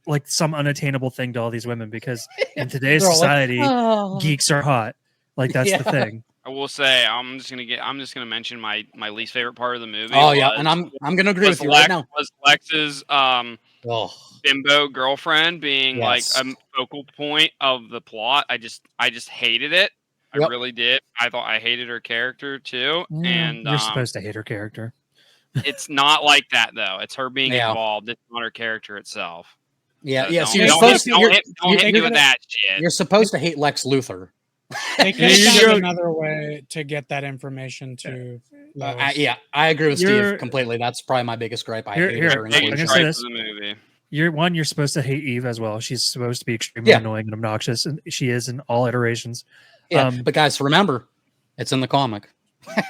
like some unattainable thing to all these women because in today's They're all like, society, "Oh." geeks are hot. Like that's the Yeah. thing. I will say I'm just gonna mention my least favorite part of the movie. Oh yeah, was- and I'm gonna agree was with you right now. Was Lex's Oh, bimbo girlfriend being Yes. like a focal point of the plot. I just hated it. I Yep. really did. I thought I hated her character too, and You're supposed to hate her character. it's not like that though. It's her being Yeah. involved. It's not her character itself. Yeah, So yeah. So don't- you're don't supposed hit- to. don't hit- don't hit me you're with gonna- that shit. You're supposed to hate Lex Luthor. They could Yeah, have you found go- another way to get that information to Lois. Yeah, I agree with You're- Steve completely. That's probably my biggest gripe. I Here- hated here, her I'm gonna inclusion. say Gripe this. of the movie. You're supposed to hate Eve as well. She's supposed to be extremely Yeah. annoying and obnoxious, and she is in all iterations. Yeah, Um, but guys, remember, it's in the comic.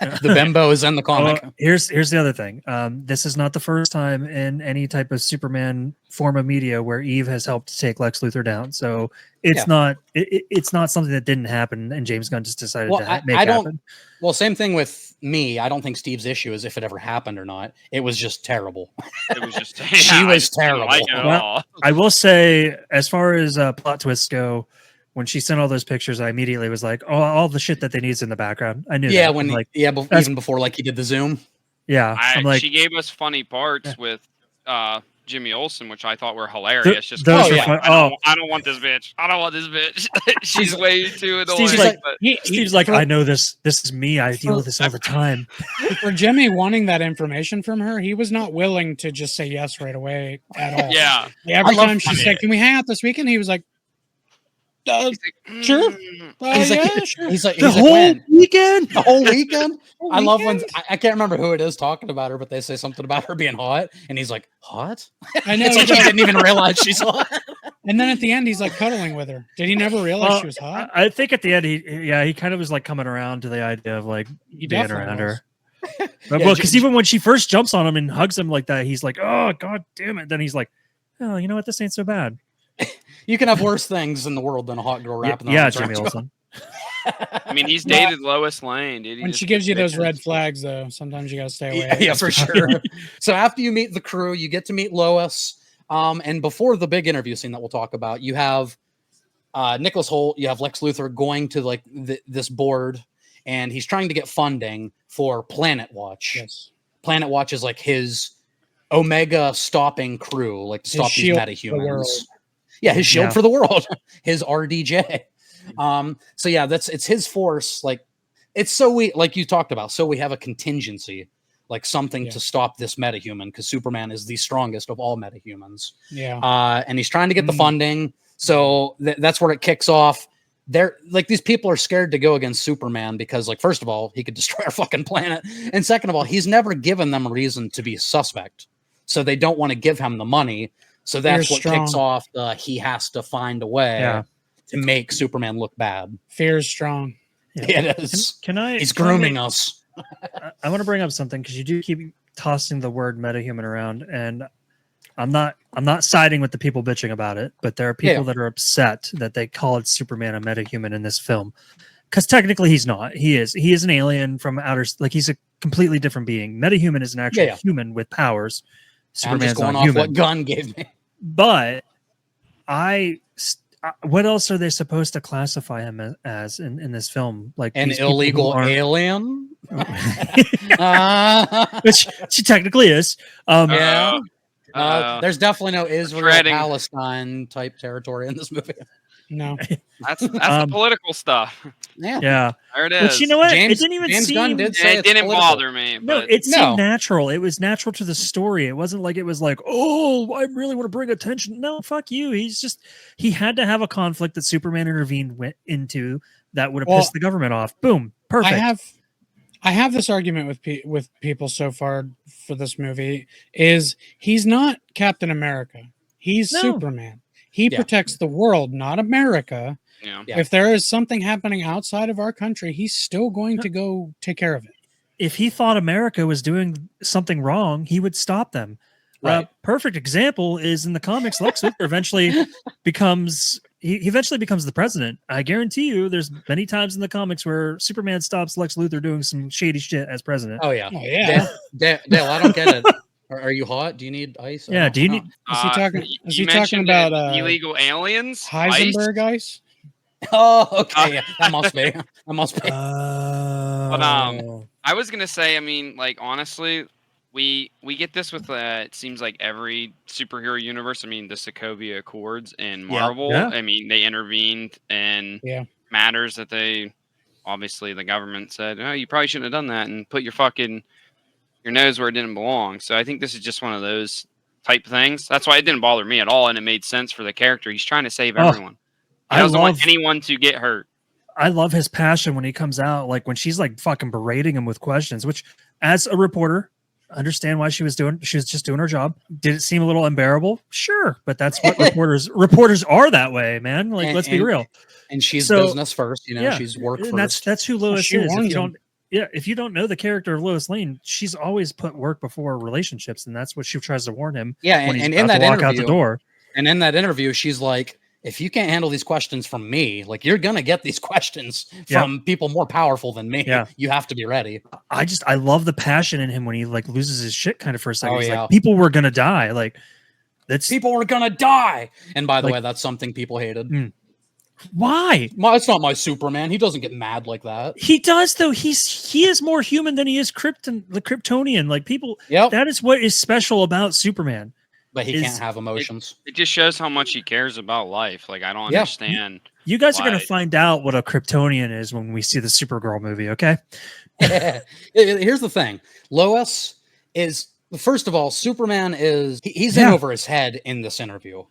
The bimbo is in the comic. Here's the other thing. This is not the first time in any type of Superman form of media where Eve has helped take Lex Luthor down. So it's not it's not something that didn't happen, and James Gunn just decided Well, to make I don't. happen. Well, same thing with me. I don't think Steve's issue is if it ever happened or not. It was just terrible. It was just She I was just didn't like it terrible. at Well, all. I will say, as far as plot twists go, when she sent all those pictures, I immediately was like, "Oh, all the shit that they need is in the background." I knew. Yeah, that. when I'm like, even before like he did the Zoom. yeah, I'm like, She gave us funny parts Yeah. with Jimmy Olsen, which I thought were hilarious. Just those were like, fun- I don't want this bitch. I don't want this bitch. She's way too annoying. Steve's like- but- Steve's like, for, I know this. This is me. I deal with this all the time. for Jimmy wanting that information from her, he was not willing to just say yes right away at all. yeah. Every I love time she funny. said, "Can we hang out this weekend?" He was like, He's like, Sure. He's like, yeah, sure." he's like, The he's like, whole when? weekend. The whole weekend. Whole I love when weekend? I can't remember who it is talking about her, but they say something about her being hot, and he's like, "Hot?" I know. It's like he didn't even realize she's hot. And then at the end, he's like cuddling with her. Did he never realize Well, she was hot? I think at the end, he kind of was like coming around to the idea of like He being definitely around was. her. But, Yeah, well, because even when she first jumps on him and hugs him like that, he's like, "Oh God damn it!" Then he's like, "Oh, you know what? This ain't so bad." You can have worse things in the world than a hot girl wrapping their Yeah, arms around Jimmy you. Olsen. I mean, he's dated Lois Lane, dude. He When just she gives you those bitches. red flags, though, sometimes you gotta stay away. Yeah, for sure. So after you meet the crew, you get to meet Lois. And before the big interview scene that we'll talk about, you have Nicholas Holt, you have Lex Luthor going to like this board, and he's trying to get funding for Planet Watch. Yes. Planet Watch is like his Omega stopping crew, like to His stop these shield for the world. metahumans. Yeah, his shield Yeah. for the world, his RDJ. So yeah, it's his force. Like it's so like you talked about. So we have a contingency, like something Yeah. to stop this metahuman, because Superman is the strongest of all metahumans. Yeah. And he's trying to get the Mm. funding. So that's where it kicks off. They're like these people are scared to go against Superman because, like, first of all, he could destroy our fucking planet, and second of all, he's never given them a reason to be a suspect, so they don't want to give him the money. So that's Fear's what kicks strong. off the he has to find a way Yeah. to make Superman look bad. Fear is strong. Yeah, it is. Can I? He's can I grooming make- us. I want to bring up something because you do keep tossing the word metahuman around, and I'm not siding with the people bitching about it, but there are people Yeah. that are upset that they call it Superman a metahuman in this film, because technically he's not. He is an alien from outer, like he's a completely different being. Metahuman is an actual Yeah. human with powers. I'm just Superman's going not off human. what Gunn gave me. But what else are they supposed to classify him as in this film? Like An these people who illegal aren't- alien. which she technically is. Yeah. Uh-oh. There's definitely no Israel Treading. Palestine type territory in this movie. No. That's the political stuff. Yeah. Yeah, There it is. but you know what? James- it didn't even James seem. Gunn did Yeah, say it it's didn't political. bother me. No, But it seemed No. natural. It was natural to the story. It wasn't like it was like, oh, I really want to bring attention. No, fuck you. He had to have a conflict that Superman went into that would have Well, pissed the government off. Boom, perfect. I have this argument with people so far for this movie is he's not Captain America. He's No. Superman. He Yeah. protects the world, not America. yeah. Yeah. If there is something happening outside of our country, he's still going to go take care of it. If he thought America was doing something wrong, he would stop them. Right. Perfect example is in the comics. Lex Luthor eventually becomes he eventually becomes the president. I guarantee you, there's many times in the comics where Superman stops Lex Luthor doing some shady shit as president. Oh yeah. Oh yeah. Dale, I don't get it. Are you hot? Do you need ice? I Yeah, don't do you know. need? Is he talking? You Is he mentioned talking about illegal aliens? Ice? Heisenberg ice? Oh, okay. Yeah, that must be. That must be. I was gonna say, I mean, like honestly, we get this with it seems like every superhero universe. I mean, the Sokovia Accords in Marvel. Yeah. I mean, they intervened in Yeah. matters that they obviously the government said, oh, you probably shouldn't have done that and put your nose where it didn't belong. So I think this is just one of those type things. That's why it didn't bother me at all, and it made sense for the character. He's trying to save Oh, everyone. He I doesn't want love anyone to get hurt. I love his passion when he comes out, like when she's like fucking berating him with questions, which as a reporter, understand why she was just doing her job. Did it seem a little unbearable? Sure, but that's what reporters are that way, man. Like, let's be real. And she's So, business first, you know, yeah, she's work and first. that's who Lois she is. If warns you don't, him. if you don't know the character of Lois Lane, she's always put work before relationships, and that's what she tries to warn him. Yeah, when he's and about in that to walk out the interview, door. and in that interview, she's like, if you can't handle these questions from me, like you're gonna get these questions from people more powerful than me. Yeah. You have to be ready. I love the passion in him when he like loses his shit kind of for a second. Oh, He's yeah. like, people were gonna die. Like, that's People were gonna die. And by the Like- way, that's something people hated. why It's not my Superman. He doesn't get mad like that. he does though. He is more human than he is the Kryptonian. Like people, Yep. that is what is special about Superman. But he is- can't have emotions. It just shows how much he cares about life. Like I don't Yeah. understand. You guys are gonna Why? find out what a Kryptonian is when we see the Supergirl movie. Okay. Here's the thing. Lois is, first of all, Superman is he's in Yeah. over his head in this interview.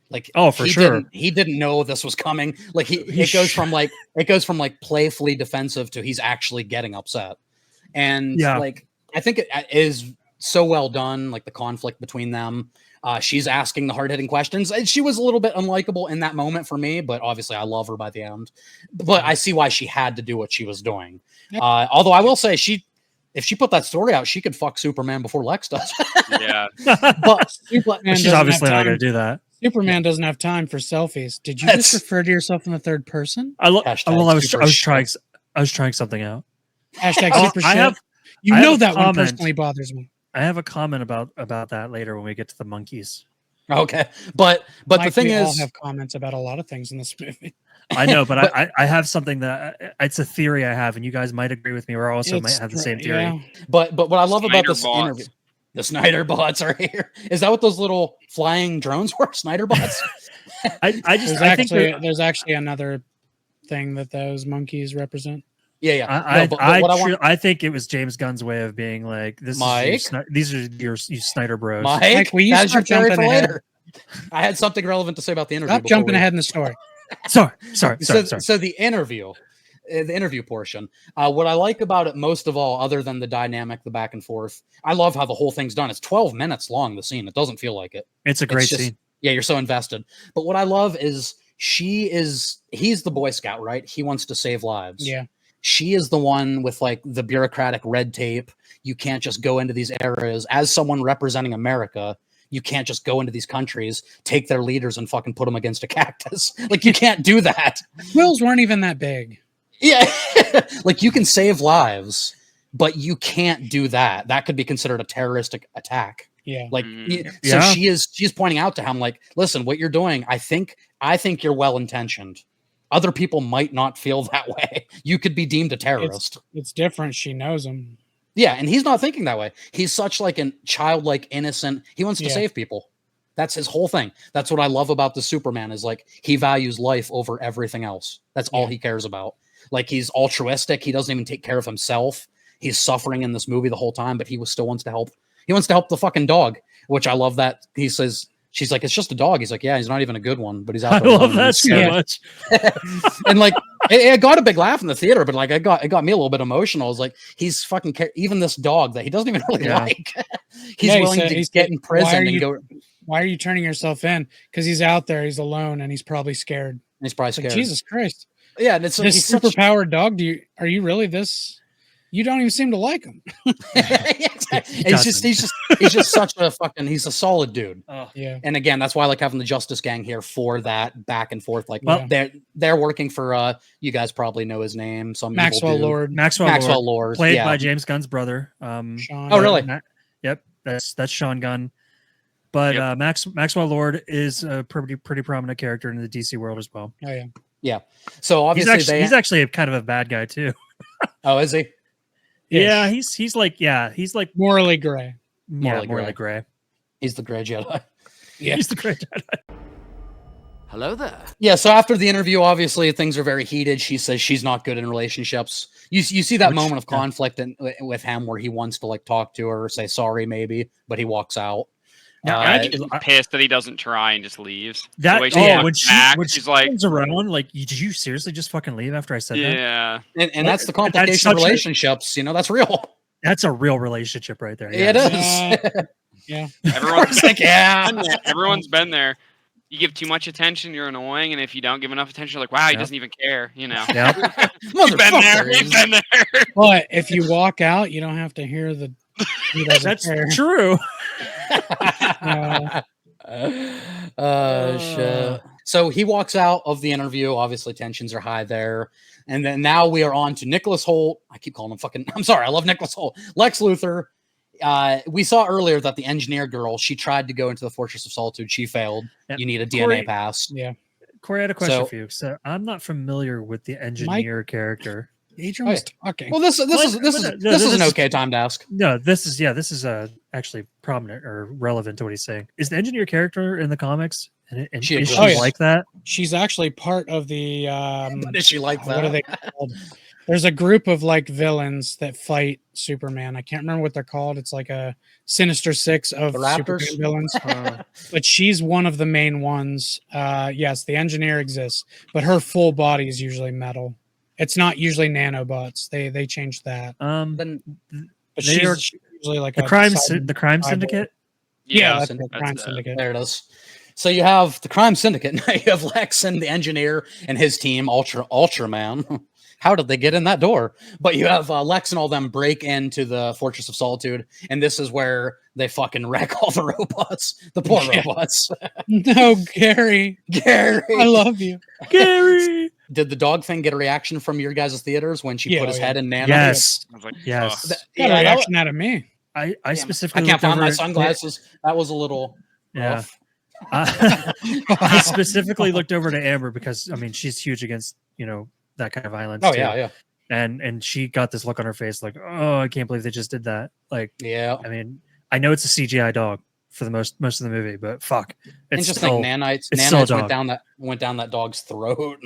Like, Oh, for he sure. he didn't know this was coming. Like He it goes from like playfully defensive to he's actually getting upset. And Yeah. like I think it is so well done, like the conflict between them. She's asking the hard-hitting questions. And she was a little bit unlikable in that moment for me, but obviously I love her by the end. But I see why she had to do what she was doing. Yep. Although I will say if she put that story out, she could fuck Superman before Lex does. Yeah. but Superman She's doesn't have obviously not time- gonna do that. Superman doesn't have time for selfies. Did you That's- just refer to yourself in the third person? Hashtag Well, I was super trying something out. Hashtag Oh, super I shit. have- You I have know a that one comment. personally bothers me. I have a comment about that later when we get to the monkeys. Okay, but the Mike, thing we all is, have comments about a lot of things in this movie. I know, but, But- I have something that it's a theory I have, and you guys might agree with me, or also might It's have the tr- same theory. yeah. but what I love about Snyder this bots. interview, the Snyder bots are here. Is that what those little flying drones were? Snyder bots? There's actually another thing that those monkeys represent. Yeah. I think it was James Gunn's way of being like, this Mike? is these are you Snyder bros. Mike, will you that's your stop theory jumping for ahead? later. I had something relevant to say about the interview. Stop before jumping we- ahead in the story. Sorry. So the interview portion, what I like about it most of all, other than the dynamic, the back and forth, I love how the whole thing's done. It's 12 minutes long, the scene. It doesn't feel like it. It's a great just- scene. Yeah, you're so invested. But what I love is he's the Boy Scout, right? He wants to save lives. Yeah. She is the one with like the bureaucratic red tape. You can't just go into these areas as someone representing America. You can't just go into these countries, take their leaders and fucking put them against a cactus. Like you can't do that. Quills weren't even that big. Yeah. Like you can save lives, but you can't do that. That could be considered a terroristic attack. Yeah. Like Mhm. so Yeah. she's pointing out to him like, listen, what you're doing, I think you're well intentioned. Other people might not feel that way. You could be deemed a terrorist. It's different. She knows him. Yeah, and he's not thinking that way. He's such like a childlike, innocent. He wants to Yeah. save people. That's his whole thing. That's what I love about the Superman is like he values life over everything else. That's all Yeah. he cares about. Like he's altruistic. He doesn't even take care of himself. He's suffering in this movie the whole time, but he still wants to help. He wants to help the fucking dog, which I love that he says. She's like, it's just a dog. He's like, yeah, he's not even a good one, but he's out I there. love alone and that he's so scared." much. And like it got a big laugh in the theater, but like it got me a little bit emotional. I was like, he's fucking even this dog that he doesn't even really Yeah. like. He's Yeah, he willing said- to he get said, in "Why prison are and you- go. Why are you turning yourself in? Because he's out there. He's alone, and he's probably scared. He's probably It's like, scared. Jesus Christ! Yeah, and it's This he's such- superpowered dog. Are you really this? You don't even seem to like him. Yeah, exactly. He's just such a fucking. He's a solid dude. Yeah. And again, that's why I like having the Justice Gang here for that back and forth. Like, Well- they're working for. You guys probably know his name. Some evil Maxwell dude. Lord. Maxwell Lord, played yeah. by James Gunn's brother. Sean. Oh, really? Yep, that's Sean Gunn. But Yep. Maxwell Lord is a pretty prominent character in the DC world as well. Oh yeah. So obviously He's actually a kind of a bad guy too. Oh, is he? Yeah, he's like Morally gray. morally gray. He's the Grey Jedi. Yeah. He's the great Jedi. Hello there. Yeah, so after the interview, obviously things are very heated. She says she's not good in relationships. You see that Which- moment of yeah. conflict with him where he wants to like talk to her or say sorry maybe, but he walks out. Now, He's pissed that he doesn't try and just leaves. That The way she when looks back, she she's like, turns around, like, did you seriously just fucking leave after I said that? yeah. And that's the complication of such a- relationships. That's real. That's a real relationship right there. It yes. is. Yeah. Everyone's like, yeah. Everyone's been there. You give too much attention, you're annoying, and if you don't give enough attention, you're like, wow, he Yep. doesn't even care. Yep. We've been there. We've been there. But if you walk out, you don't have to hear the. He doesn't That's care. true. Shit. So he walks out of the interview. Obviously, tensions are high there. And then now we are on to Nicholas Holt. I keep calling him fucking. I'm sorry. I love Nicholas Holt. Lex Luthor. We saw earlier that the engineer girl, she tried to go into the Fortress of Solitude. She failed. Yeah. You need a Corey- DNA pass. Yeah. Corey, I had a question So- for you. So I'm not familiar with the engineer character. Adrian was talking. Well, this is an okay time to ask. No, this is actually prominent or relevant to what he's saying. Is the engineer character in the comics? And She is exists. she Oh, yeah. like that? She's actually part of the. But is she like that? What are they called? There's a group of like villains that fight Superman. I can't remember what they're called. It's like a Sinister Six of The Raptors? Superman villains. But she's one of the main ones. Yes, the engineer exists, but her full body is usually metal. It's not usually nanobots. They changed that. Then But They are- she's usually like The a crime cyborg. the crime cyborg. syndicate. Yeah, that's Syndicate. the crime That's syndicate. there it is. So you have the crime syndicate. Now you have Lex and the engineer and his team, Ultraman. How did they get in that door? But you have Lex and all them break into the Fortress of Solitude, and this is where they fucking wreck all the robots. The poor Yeah. robots. No, Gary, Gary, I love you. Gary. did the dog thing get a reaction from your guys' theaters when she Yeah, put his oh, yeah. head in Nano? Yes. I was like, Yes. "Ugh." Th- Got a yeah, that reaction out of me. I I specifically can't looked find my over- sunglasses. That was a little Yeah. rough. I specifically looked over to Amber because I mean she's huge against that kind of violence. Oh too. yeah. And she got this look on her face like, oh, I can't believe they just did that. Like, Yeah. I mean, I know it's a CGI dog for the most of the movie, but fuck, And it's just still, think nanites it's still a went dog. down that dog's throat.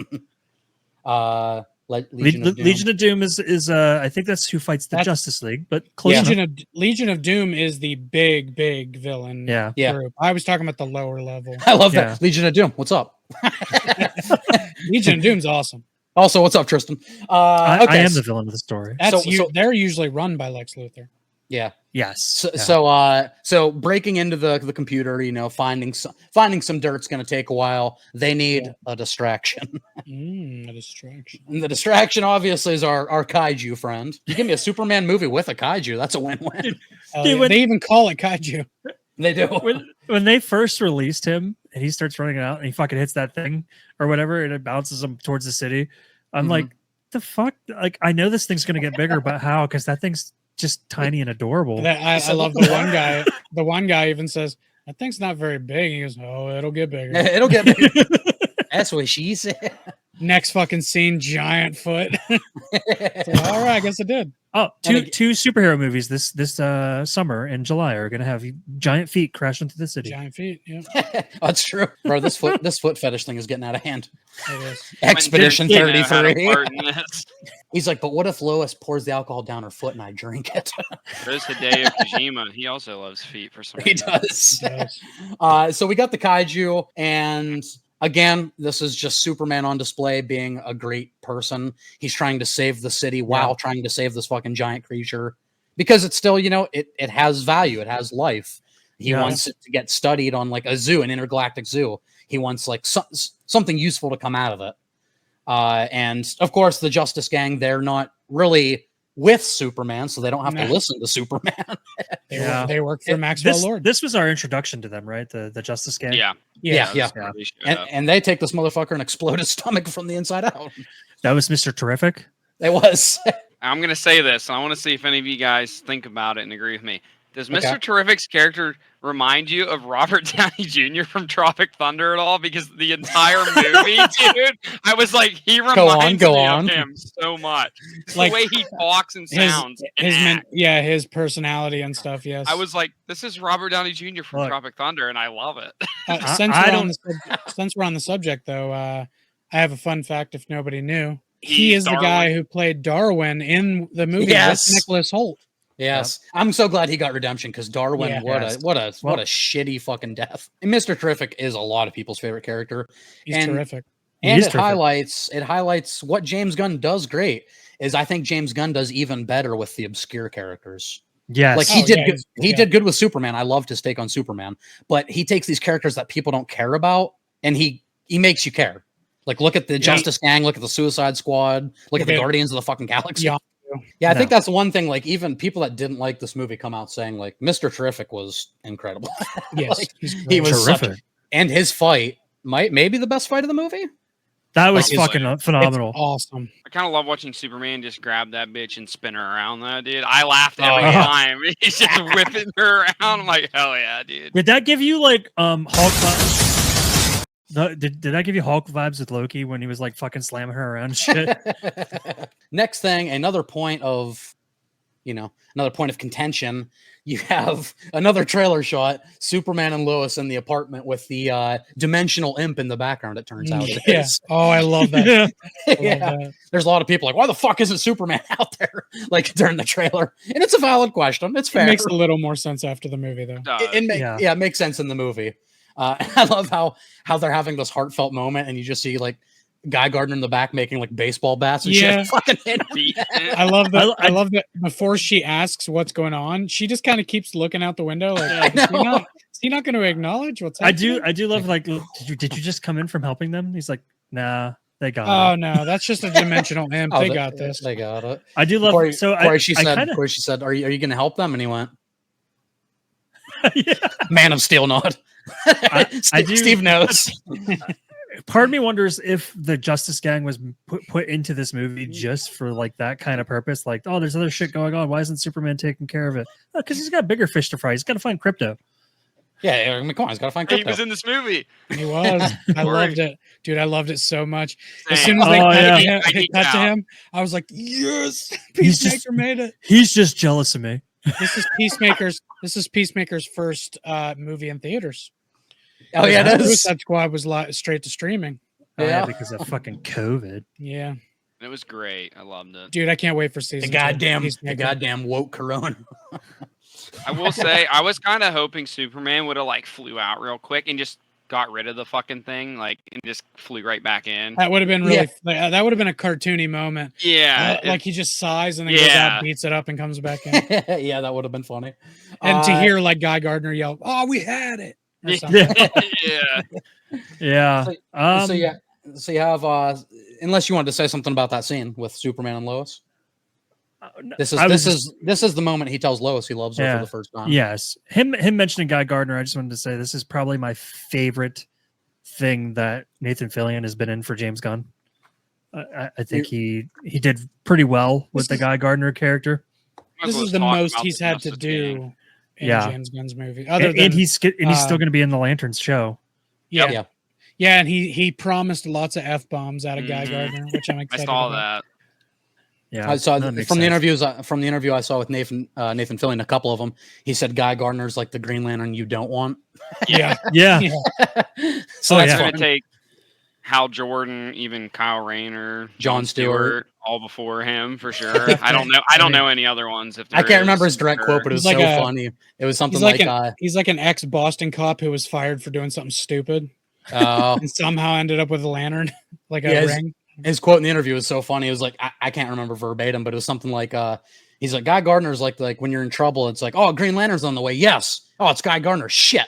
Legion of Doom. Legion of Doom is I think that's who fights the That's- Justice League, but close Yeah. enough. Legion of Doom is the big villain. Yeah. Yeah. Group. I was talking about the lower level. I love Yeah. that. Legion of Doom. What's up? Legion of Doom's awesome. Also, what's up, Tristan? I Okay. am the villain of the story. That's So- they're usually run by Lex Luthor. Yeah. Yes. So, yeah. so breaking into the computer, finding some dirt's going to take a while. They need a distraction, A distraction. and the distraction obviously is our kaiju friend. You give me a Superman movie with a kaiju, that's a win-win. Dude, when- They even call it kaiju. They do. when they first released him and he starts running out and he fucking hits that thing or whatever and it bounces him towards the city, I'm Mhm. like, the fuck? Like, I know this thing's gonna get bigger, but how? Because that thing's just tiny and adorable. I love the one guy. The one guy even says, "That thing's not very big." He goes, "Oh, it'll get bigger." It'll get bigger. That's what she said. Next fucking scene, giant foot. So, all right, I guess it did. Oh, And two superhero movies this summer in July are gonna have giant feet crash into the city. Giant feet. Yeah, That's true, bro. This foot fetish thing is getting out of hand. it is. Expedition When Disney had a 33. part in this. He's like, but what if Lois pours the alcohol down her foot and I drink it? There's Hideo Kojima. He also loves feet for some He reason. does. It does. So we got the kaiju, and again, this is just Superman on display being a great person. He's trying to save the city while trying to save this fucking giant creature because it's still, it has value, it has life. He Yeah. wants it to get studied on like a zoo, an intergalactic zoo. He wants like something useful to come out of it. And of course, the Justice Gang, they're not really with Superman, so they don't have to No. listen to Superman. Yeah. They work for Maxwell Lord. This was our introduction to them, right? The Justice Gang. Yeah. Yeah. that's where they showed And, up. and they take this motherfucker and explode his stomach from the inside out. That was Mr. Terrific. It was. I'm going to say this, and I want to see if any of you guys think about it and agree with me. Does Mr. Okay. Terrific's character remind you of Robert Downey Jr. from Tropic Thunder at all? Because the entire movie, dude, I was like, he reminds go me on. of him so much. Just Like, the way he talks and sounds. and acts. his personality and stuff. Yes, I was like, this is Robert Downey Jr. from Look. Tropic Thunder, and I love it. Since we're on the subject, though, I have a fun fact. If nobody knew, he He's is the guy Darwin. who played Darwin in the movie Yes. with Nicholas Holt. Yes, I'm so glad he got redemption because Darwin, Yeah. what Yes. a shitty fucking death. And Mr. Terrific is a lot of people's favorite character, He's and terrific. and He's it terrific. highlights what James Gunn does great. Is I think James Gunn does even better with the obscure characters. Yes. Like he Oh, did yeah, good, he yeah. did good with Superman. I loved his take on Superman, but he takes these characters that people don't care about, and he makes you care. Like look at the Justice Gang, look at the Suicide Squad, look at the Okay. Guardians of the fucking Galaxy. Yeah. Yeah, I think No. that's one thing. Like, even people that didn't like this movie come out saying, like, Mr. Terrific was incredible. Yes, Like, he's he great. was Terrific. and his fight maybe the best fight of the movie. That was It's- fucking It's phenomenal. awesome. I kind of love watching Superman just grab that bitch and spin her around, though, dude. I laughed every Oh, yeah. time. He's just whipping her around. I'm like, hell yeah, dude. Did that give you like Hulk vibes? Did that give you Hulk vibes with Loki when he was like fucking slamming her around and shit? Next thing, another point of contention. You have another trailer shot, Superman and Lois in the apartment with the dimensional imp in the background, it turns out it Yeah. is. Oh, I love that. Yeah. I love Yeah. that. There's a lot of people like, why the fuck isn't Superman out there? Like during the trailer. And it's a valid question. It's fair. It makes a little more sense after the movie, though. It makes sense in the movie. I love how they're having this heartfelt moment, and you just see like Guy Gardner in the back making like baseball bats and Yeah. shit. Fucking hit him. I love that. I- I love that. Before she asks what's going on, she just kind of keeps looking out the window. Like, I is he know. not going to acknowledge what's I happening? do love like did you just come in from helping them? He's like, nah, they got Oh it. no, that's just a dimensional imp. They got this. They got it. I do love Corey, so Corey, she I said, kinda, Corey, she said, are you going to help them? And he went, yeah. Man of Steel nod. I do- Steve knows. Part of me wonders if the Justice Gang was put into this movie just for like that kind of purpose. Like, oh, there's other shit going on. Why isn't Superman taking care of it? Because he's got bigger fish to fry. He's got to find Crypto. Yeah, I mean, come on, he's got to find He crypto. was in this movie. He was. I Corey. loved it, dude. I loved it so much. As Same. soon as they Oh, cut, yeah. to him, I they geeked cut to out. him, I was like, "Yes, He's Peacemaker just- made it." He's just jealous of me. This is Peacemaker's. This is Peacemaker's first movie in theaters. Oh, yeah, it is. Suicide Squad was straight to streaming. Oh, yeah, Yeah. because of fucking COVID. Yeah, It was great. I loved it. dude, I can't wait for The season. the goddamn woke corona. I will say, I was kind of hoping Superman would have like flew out real quick and just got rid of the fucking thing, like, and just flew right back in. That would have been really. Yeah. Like, that would have been a cartoony moment. Yeah, Like he just sighs and then goes Yeah. out, beats it up, and comes back in. Yeah, that would have been funny. And to Uh, hear like Guy Gardner yell, "Oh, we had it!" or Yeah. something. yeah. Yeah. so yeah, so you have unless you wanted to say something about that scene with Superman and Lois. This is the moment he tells Lois he loves her Yeah. for the first time. Yes, him mentioning Guy Gardner. I just wanted to say this is probably my favorite thing that Nathan Fillion has been in for James Gunn. I think he did pretty well with the Guy Gardner character, Might as This well is just the talk most about he's the had to Justice do Gang. in Yeah. James Gunn's movie. and he's still uh, going to be in the Lanterns show. yeah, Yeah. yeah, and he promised lots of f bombs out of Guy Mhm. Gardner, which I'm I excited saw about. that. Yeah, I saw that from makes the sense. interview I saw with Nathan Fillion, a couple of them. He said Guy Gardner's like the Green Lantern you don't want. Yeah, Yeah, Yeah. So Oh, that's yeah. It's fun. gonna take Hal Jordan, even Kyle Rayner, John Stewart. all before him for sure. I don't know. I don't know any other ones. If I there can't remember is, his direct for quote, but it was He's so like a- funny. It was something he's like like, he's like an ex Boston cop who was fired for doing something stupid uh, and somehow ended up with a lantern, like a Yeah, ring. his quote in the interview was so funny. It was like I can't remember verbatim, but it was something like he's like Guy Gardner's like when you're in trouble, it's like, oh, Green Lantern's on the way. Yes. Oh, it's Guy Gardner. Shit.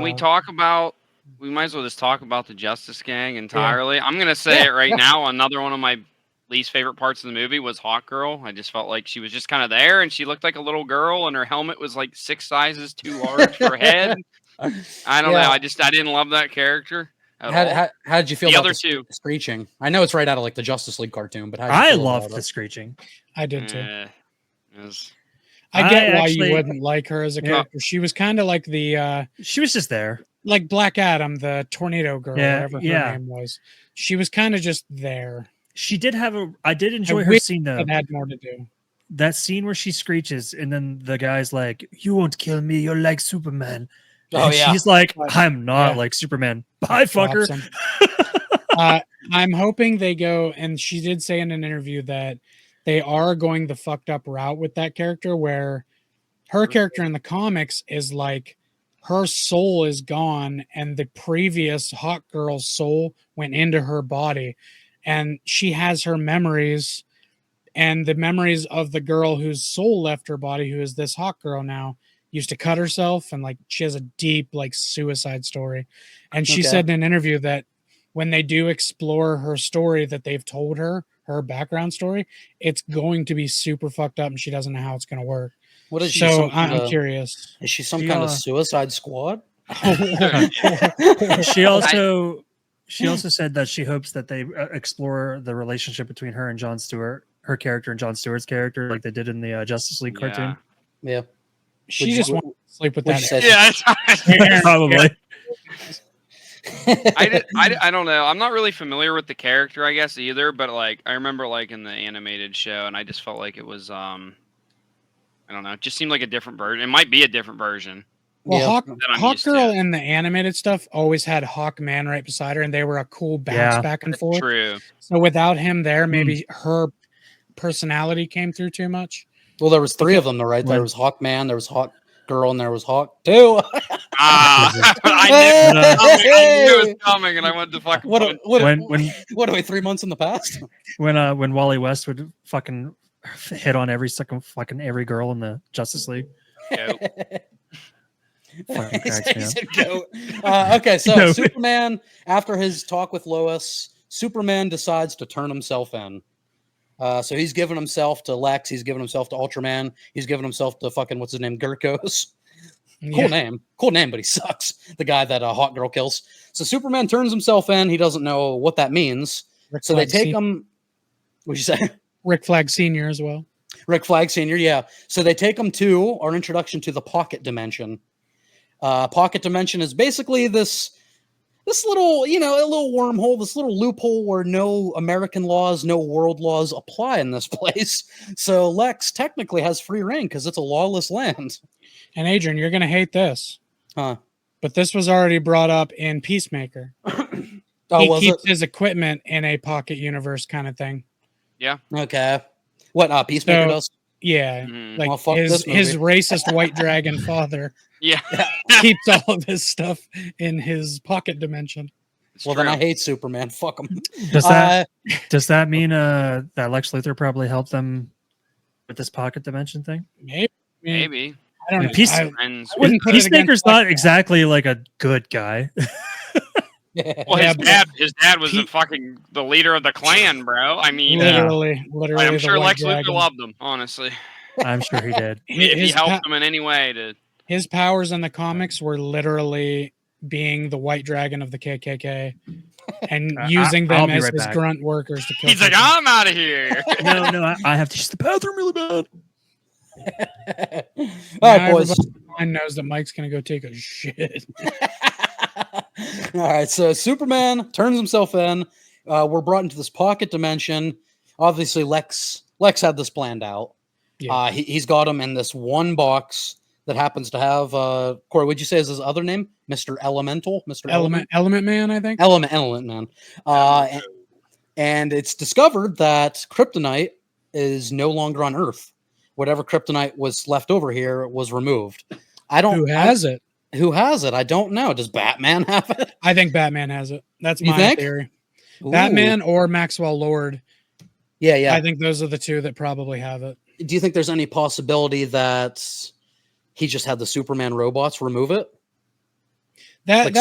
we talk about. We might as well just talk about the Justice Gang entirely. I'm gonna say Yeah, it right yeah. now. Another one of my least favorite parts of the movie was Hawk Girl. I just felt like she was just kind of there, and she looked like a little girl, and her helmet was like 6 sizes too large for her head. I don't Yeah. know. I didn't love that character at all. How did you feel The about other the two. screeching? I know it's right out of like the Justice League cartoon, but how did you I feel loved about the it? screeching. I did too. Eh, it was- I get I why actually- you wouldn't like her as a character. She was kind of like the She was just there. like Black Adam, the tornado girl, Yeah, whatever her yeah. name was. She was kind of just there. She did have a. I did enjoy her wish scene though. It had more to do. That scene where she screeches, and then the guy's like, "You won't kill me. You're like Superman." Oh, And yeah. she's like, Right. "I'm not Yeah. like Superman." Bye, fucker. Drops him. I'm hoping they go, and she did say in an interview that they are going the fucked up route with that character, where her character in the comics is like her soul is gone and the previous Hawk Girl's soul went into her body, and she has her memories and the memories of the girl whose soul left her body, who is this Hawk Girl now, used to cut herself, and like she has a deep like suicide story. And she said in an interview that when they do explore her story that they've told her, her background story, it's going to be super fucked up and she doesn't know how it's going to work. What is she? So I'm curious. Is she some kind of Suicide Squad? She also said that she hopes that they explore the relationship between her and Jon Stewart, her character and Jon Stewart's character, like they did in the Justice League cartoon. Yeah. She just wants to sleep with that. Yeah, probably. I don't know. I'm not really familiar with the character, I guess, either. But like, I remember like in the animated show, and I just felt like it was I don't know. It just seemed like a different version. It might be a different version. Well, Hawk Girl in the animated stuff always had Hawkman right beside her, and they were a cool bounce back and forth. True. So without him there, maybe her personality came through too much. Well, there was 3 of them, though, right? There was Hawkman, there was Hawk Girl, and there was Hawk 2. I knew it was coming, and I went to fucking. What are we 3 months in the past? When Wally West would fucking hit on every girl in the Justice League. Okay, so Superman, after his talk with Lois, Superman decides to turn himself in. So he's given himself to Lex, he's given himself to Ultraman, he's given himself to fucking what's his name, Gurkos. Cool name, but he sucks. The guy that Hawk Girl kills. So Superman turns himself in. He doesn't know what that means. So they take him. What'd you say? Rick Flag Sr. as well. Rick Flag Sr. Yeah. So they take him to our introduction to the Pocket Dimension. Pocket Dimension is basically this little, a little wormhole, this little loophole where no American laws, no world laws apply in this place. So Lex technically has free reign because it's a lawless land. And Adrian, you're going to hate this. Huh? But this was already brought up in Peacemaker. He keeps his equipment in a pocket universe kind of thing. Yeah. Okay. What Peacemaker does? Yeah. Like his racist white dragon father. Yeah. Keeps all of his stuff in his pocket dimension. Then I hate Superman. Fuck him. Does that mean that Lex Luthor probably helped them with this pocket dimension thing? Maybe. I don't know. Peacemaker's not exactly like a good guy. Well, his dad was the leader of the Klan, bro. I mean, literally. I'm sure Lex Luthor loved him. Honestly, I'm sure he did. If he helped him in any way his powers in the comics were literally being the white dragon of the KKK and using them as his grunt workers to kill. He's like, I'm out of here. No, I have to use the bathroom really bad. All right, boys. Everyone knows that Mike's gonna go take a shit. All right, so Superman turns himself in. We're brought into this pocket dimension. Obviously, Lex had this planned out. Yeah. He's got him in this one box that happens to have Corey. Would you say is his other name, Mr. Elemental, Mr. Element Man? I think Element Man. And it's discovered that kryptonite is no longer on Earth. Whatever kryptonite was left over here was removed. Who has it? Who has it? I don't know. Does Batman have it? I think Batman has it. That's my theory. Ooh. Batman or Maxwell Lord. Yeah. I think those are the two that probably have it. Do you think there's any possibility that he just had the Superman robots remove it? That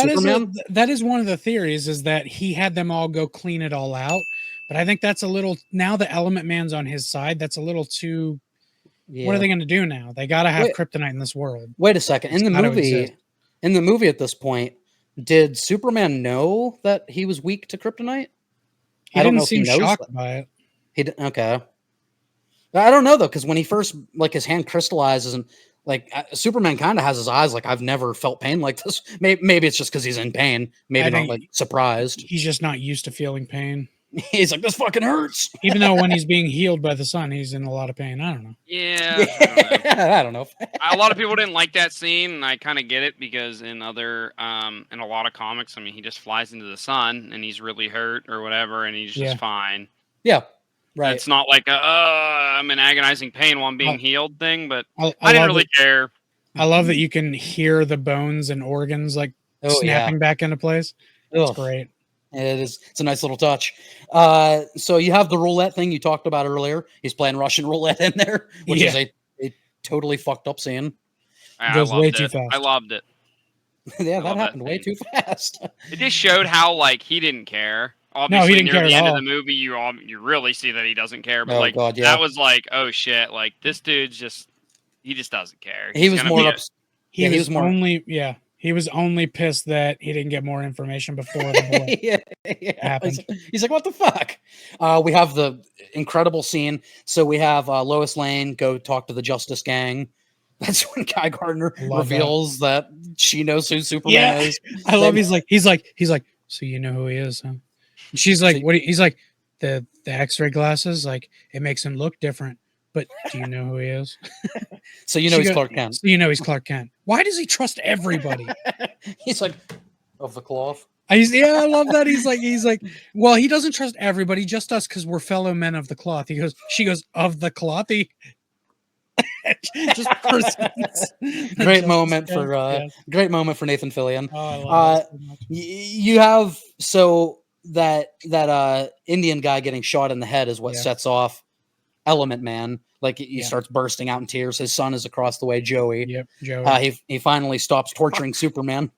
is one of the theories, is that he had them all go clean it all out. But I think that's a little, now the Element Man's on his side, that's a little too. Yeah. What are they going to do now? They got to have kryptonite in this world. Wait a second. In the movie at this point, did Superman know that he was weak to kryptonite? I don't know if he knows shocked by it. Okay. I don't know though, because when he first his hand crystallizes and Superman kind of has his eyes like, I've never felt pain like this. Maybe it's just because he's in pain. Maybe not surprised. He's just not used to feeling pain. He's like, this fucking hurts. Even though when he's being healed by the sun, he's in a lot of pain. I don't know. Yeah. I don't know. A lot of people didn't like that scene, and I kind of get it, because in a lot of comics, I mean, he just flies into the sun and he's really hurt or whatever, and he's just fine. Yeah. Right. It's not like I'm in agonizing pain while I'm being healed thing, but I didn't love really care. I love that you can hear the bones and organs like snapping back into place. It's great. It is. It's a nice little touch. So you have the roulette thing you talked about earlier. He's playing Russian roulette in there, which is a totally fucked up scene. I Goes way loved too it. fast. I loved it. Yeah, that happened way too fast. It just showed how like he didn't care. Obviously, No, he didn't near care the at end all. of the movie, you really see that he doesn't care. But Oh, like God, yeah. that was like, oh shit, like this dude's just he just doesn't care. He was more upset. He was only pissed that he didn't get more information before the boy happened. He's like, what the fuck? We have the incredible scene. So we have Lois Lane go talk to the Justice Gang. That's when Guy Gardner reveals that she knows who Superman is. I love. He's like. So you know who he is, huh? And she's like, what? He's like, the X-ray glasses. Like, it makes him look different. But do you know who he is? So you know he's Clark Kent. So you know he's Clark Kent. Why does he trust everybody? He's like, of the cloth. I love that. He's like, well, he doesn't trust everybody, just us, because we're fellow men of the cloth. She goes, of the clothy. Just great moment for great moment for Nathan Fillion. Oh, I love it so much. You have that Indian guy getting shot in the head is what sets off Element Man. Like he starts bursting out in tears. His son is across the way, Joey. Yep, Joey. He finally stops torturing Superman.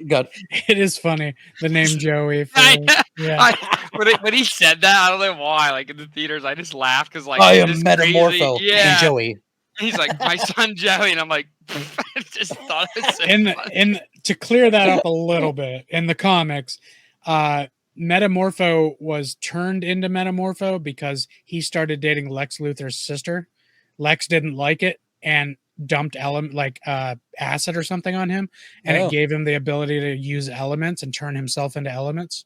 Good. It is funny. The name Joey. When he said that, I don't know why. Like in the theaters, I just laughed because like I am Metamorpho. Yeah, and Joey. He's like my son Joey, and I'm like, I just thought it was so in to clear that up a little bit in the comics, Metamorpho was turned into Metamorpho because he started dating Lex Luthor's sister. Lex didn't like it and dumped acid or something on him, and it gave him the ability to use elements and turn himself into elements.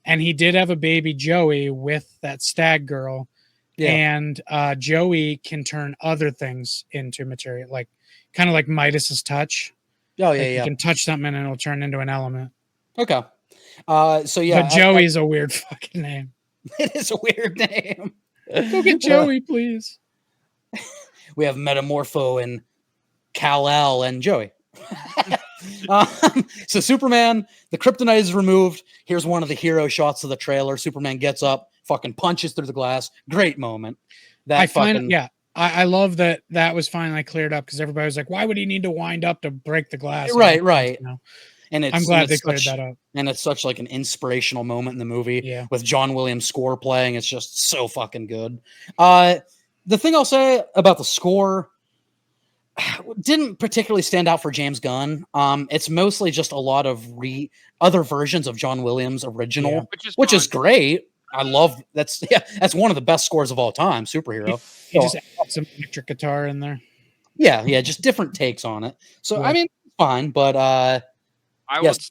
And he did have a baby, Joey, with that stag girl. Yeah. And Joey can turn other things into material, like kind of like Midas's touch. Oh yeah, You can touch something and it'll turn into an element. Okay. So yeah, but Joey's a weird fucking name. It is a weird name. Go get Joey, please. We have Metamorpho and Kal-El and Joey. So Superman, the kryptonite is removed. Here's one of the hero shots of the trailer. Superman gets up, fucking punches through the glass. Great moment. I love that was finally cleared up because everybody was like, why would he need to wind up to break the glass? Right. You know? And I'm glad they cleared that up. And it's such like an inspirational moment in the movie. Yeah. With John Williams' score playing. It's just so fucking good. The thing I'll say about the score didn't particularly stand out for James Gunn. It's mostly just a lot of other versions of John Williams' original, which is great. I love that's one of the best scores of all time. Superhero. He just added some electric guitar in there. Yeah, just different takes on it. So I mean, fine, but I'll use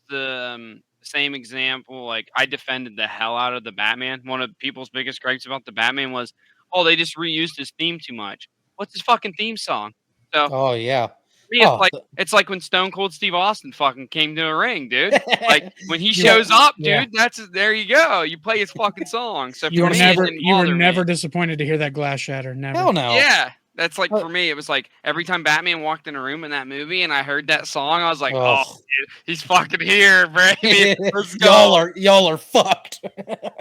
the same example. Like I defended the hell out of the Batman. One of people's biggest gripes about the Batman was, they just reused his theme too much. What's his fucking theme song? So, it's like when Stone Cold Steve Austin fucking came to a ring, dude. Like when he shows up, dude. There you go. You play his fucking song. So you were never disappointed to hear that glass shatter. Never. Hell no. Yeah. That's like for me, it was like every time Batman walked in a room in that movie and I heard that song, I was like, dude, he's fucking here, baby. Let's go. Y'all are fucked.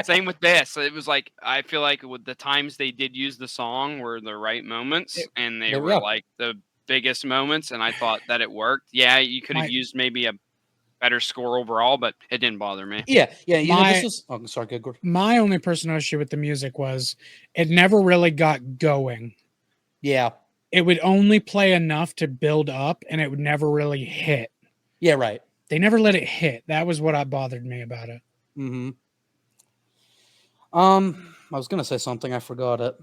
Same with this. It was like I feel like with the times they did use the song were the right moments and they were like the biggest moments, and I thought that it worked. Yeah, you could have used maybe a better score overall, but it didn't bother me. Yeah. Sorry, good. Gordon. My only personal issue with the music was it never really got going. Yeah. It would only play enough to build up and it would never really hit. Yeah, right. They never let it hit. That was what bothered me about it. Mm-hmm. I was gonna say something, I forgot it.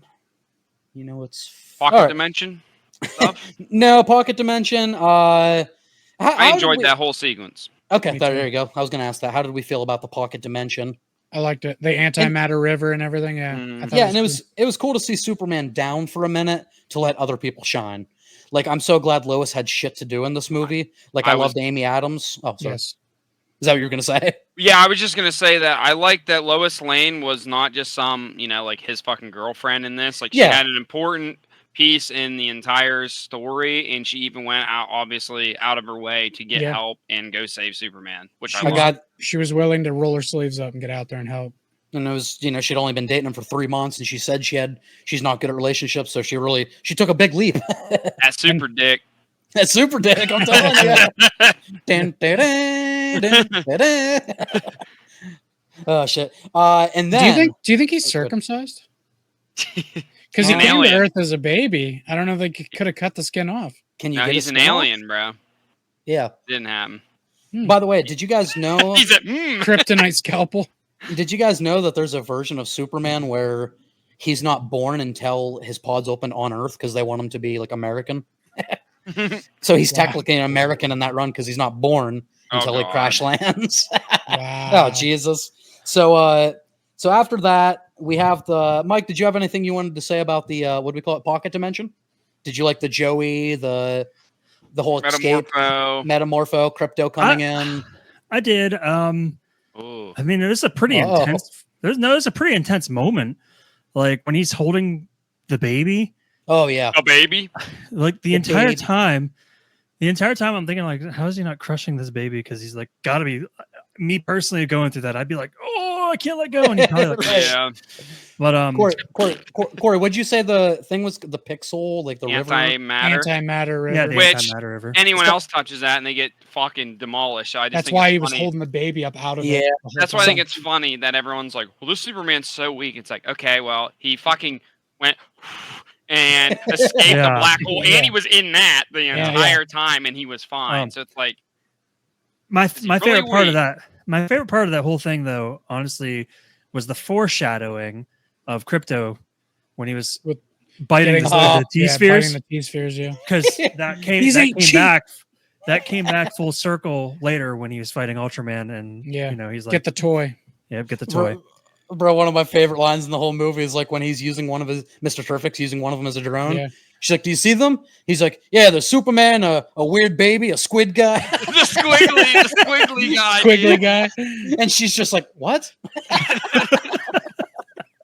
You know, it's Pocket Dimension stuff? No, Pocket Dimension. I enjoyed that whole sequence. Okay, there you go. I was gonna ask that. How did we feel about the Pocket Dimension? I liked it. The antimatter river and everything. Yeah. It was cool to see Superman down for a minute to let other people shine. Like, I'm so glad Lois had shit to do in this movie. Like, I loved Amy Adams. Oh, sorry. Yes. Is that what you're gonna say? Yeah, I was just gonna say that I like that Lois Lane was not just some, like his fucking girlfriend in this. Like she Yeah. had an important piece in the entire story, and she even went out, obviously, out of her way to get Yeah. help and go save Superman, which I She I love. got, She was willing to roll her sleeves up and get out there and help. and it was, she'd only been dating him for 3 months, and she said she's not good at relationships, so she took a big leap. That super dick. That's super dick, I'm telling you. Dun, dun, dun, dun, dun, dun. Oh shit. And then Do you think he's circumcised? Because he An came to alien. Earth as a baby. I don't know if they could have cut the skin off. can you No, get he's a an skin off? alien, bro. Yeah. Didn't happen. By the way, did you guys know He's a Kryptonite scalpel. did you guys know that there's a version of Superman where he's not born until his pod's open on Earth because they want him to be like American? So he's Wow. technically an American in that run because he's not born until he God. crash lands. Wow. Oh Jesus! So after that, we have the Mike. Did you have anything you wanted to say about the what do we call it, pocket dimension? Did you like the Joey, the whole escape, Metamorpho, Crypto coming in? I did. Ooh. I mean, it was a pretty Oh. intense. There's a pretty intense moment, like when he's holding the baby. Oh yeah, A baby. Like the The entire baby. time, I'm thinking like, how is he not crushing this baby? Because he's like, gotta be. Me personally going through that, I'd be like, oh, I can't let go. And he's probably like, Right. Yeah. but Corey, what'd you say the thing was? The pixel, like the river? Antimatter. Antimatter river. yeah, the Which- antimatter river. Anyone else touches that and they get fucking demolished. I just That's think why it's he was funny. holding the baby up out of Yeah. it. the whole That's why I time. think it's funny that everyone's like, well, this Superman's so weak. It's like, okay, well, he fucking went and escaped the Yeah. black hole, Yeah. and he was in that the Yeah, entire time, and he was fine. So it's like, My Is he my really favorite part of weak? that. My favorite part of that whole thing, though, honestly, was the foreshadowing of Crypto when he was With biting Getting the T spheres. biting the T spheres, yeah. Because that came These that ain't came cheap. back. That came back full circle later when he was fighting Ultraman, and Yeah. he's like, Get the toy. yeah, get the toy. Bro, one of my favorite lines in the whole movie is like when he's using one of his Mr. Terrific's using one of them as a drone. Yeah. She's like, "Do you see them?" He's like, "Yeah, there's Superman, a weird baby, a squid guy," the squiggly guy. Squiggly dude. guy. and she's just like, "What?"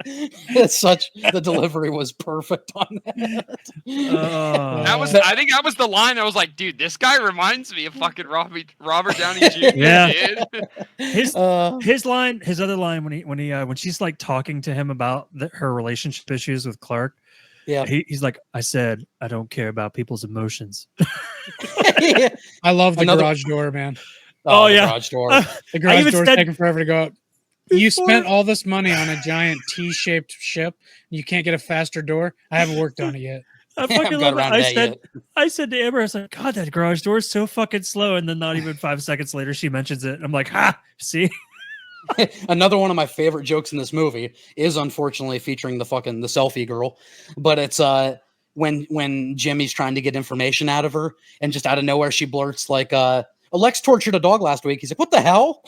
It's such the delivery was perfect on that. That was, I think that was the line. I was like, dude, this guy reminds me of fucking Robert Downey Jr. Yeah. dude. His Uh, his other line when she's like talking to him about her relationship issues with Clark. yeah. He's like, I said, I don't care about people's emotions. I love the Another- garage door, man. Oh, the yeah. garage door. The garage even door's said- taking forever to go up. You Before- spent all this money on a giant T-shaped ship. You can't get a faster door. I haven't worked on it yet. I I haven't fucking got love it. around to that yet. I said to Amber, I was like, God, that garage door is so fucking slow. And then not even 5 seconds later, she mentions it. I'm like, ha, see? Another one of my favorite jokes in this movie is unfortunately featuring the selfie girl, but it's when Jimmy's trying to get information out of her, and just out of nowhere she blurts like, "Alex tortured a dog last week." He's like, "What the hell?"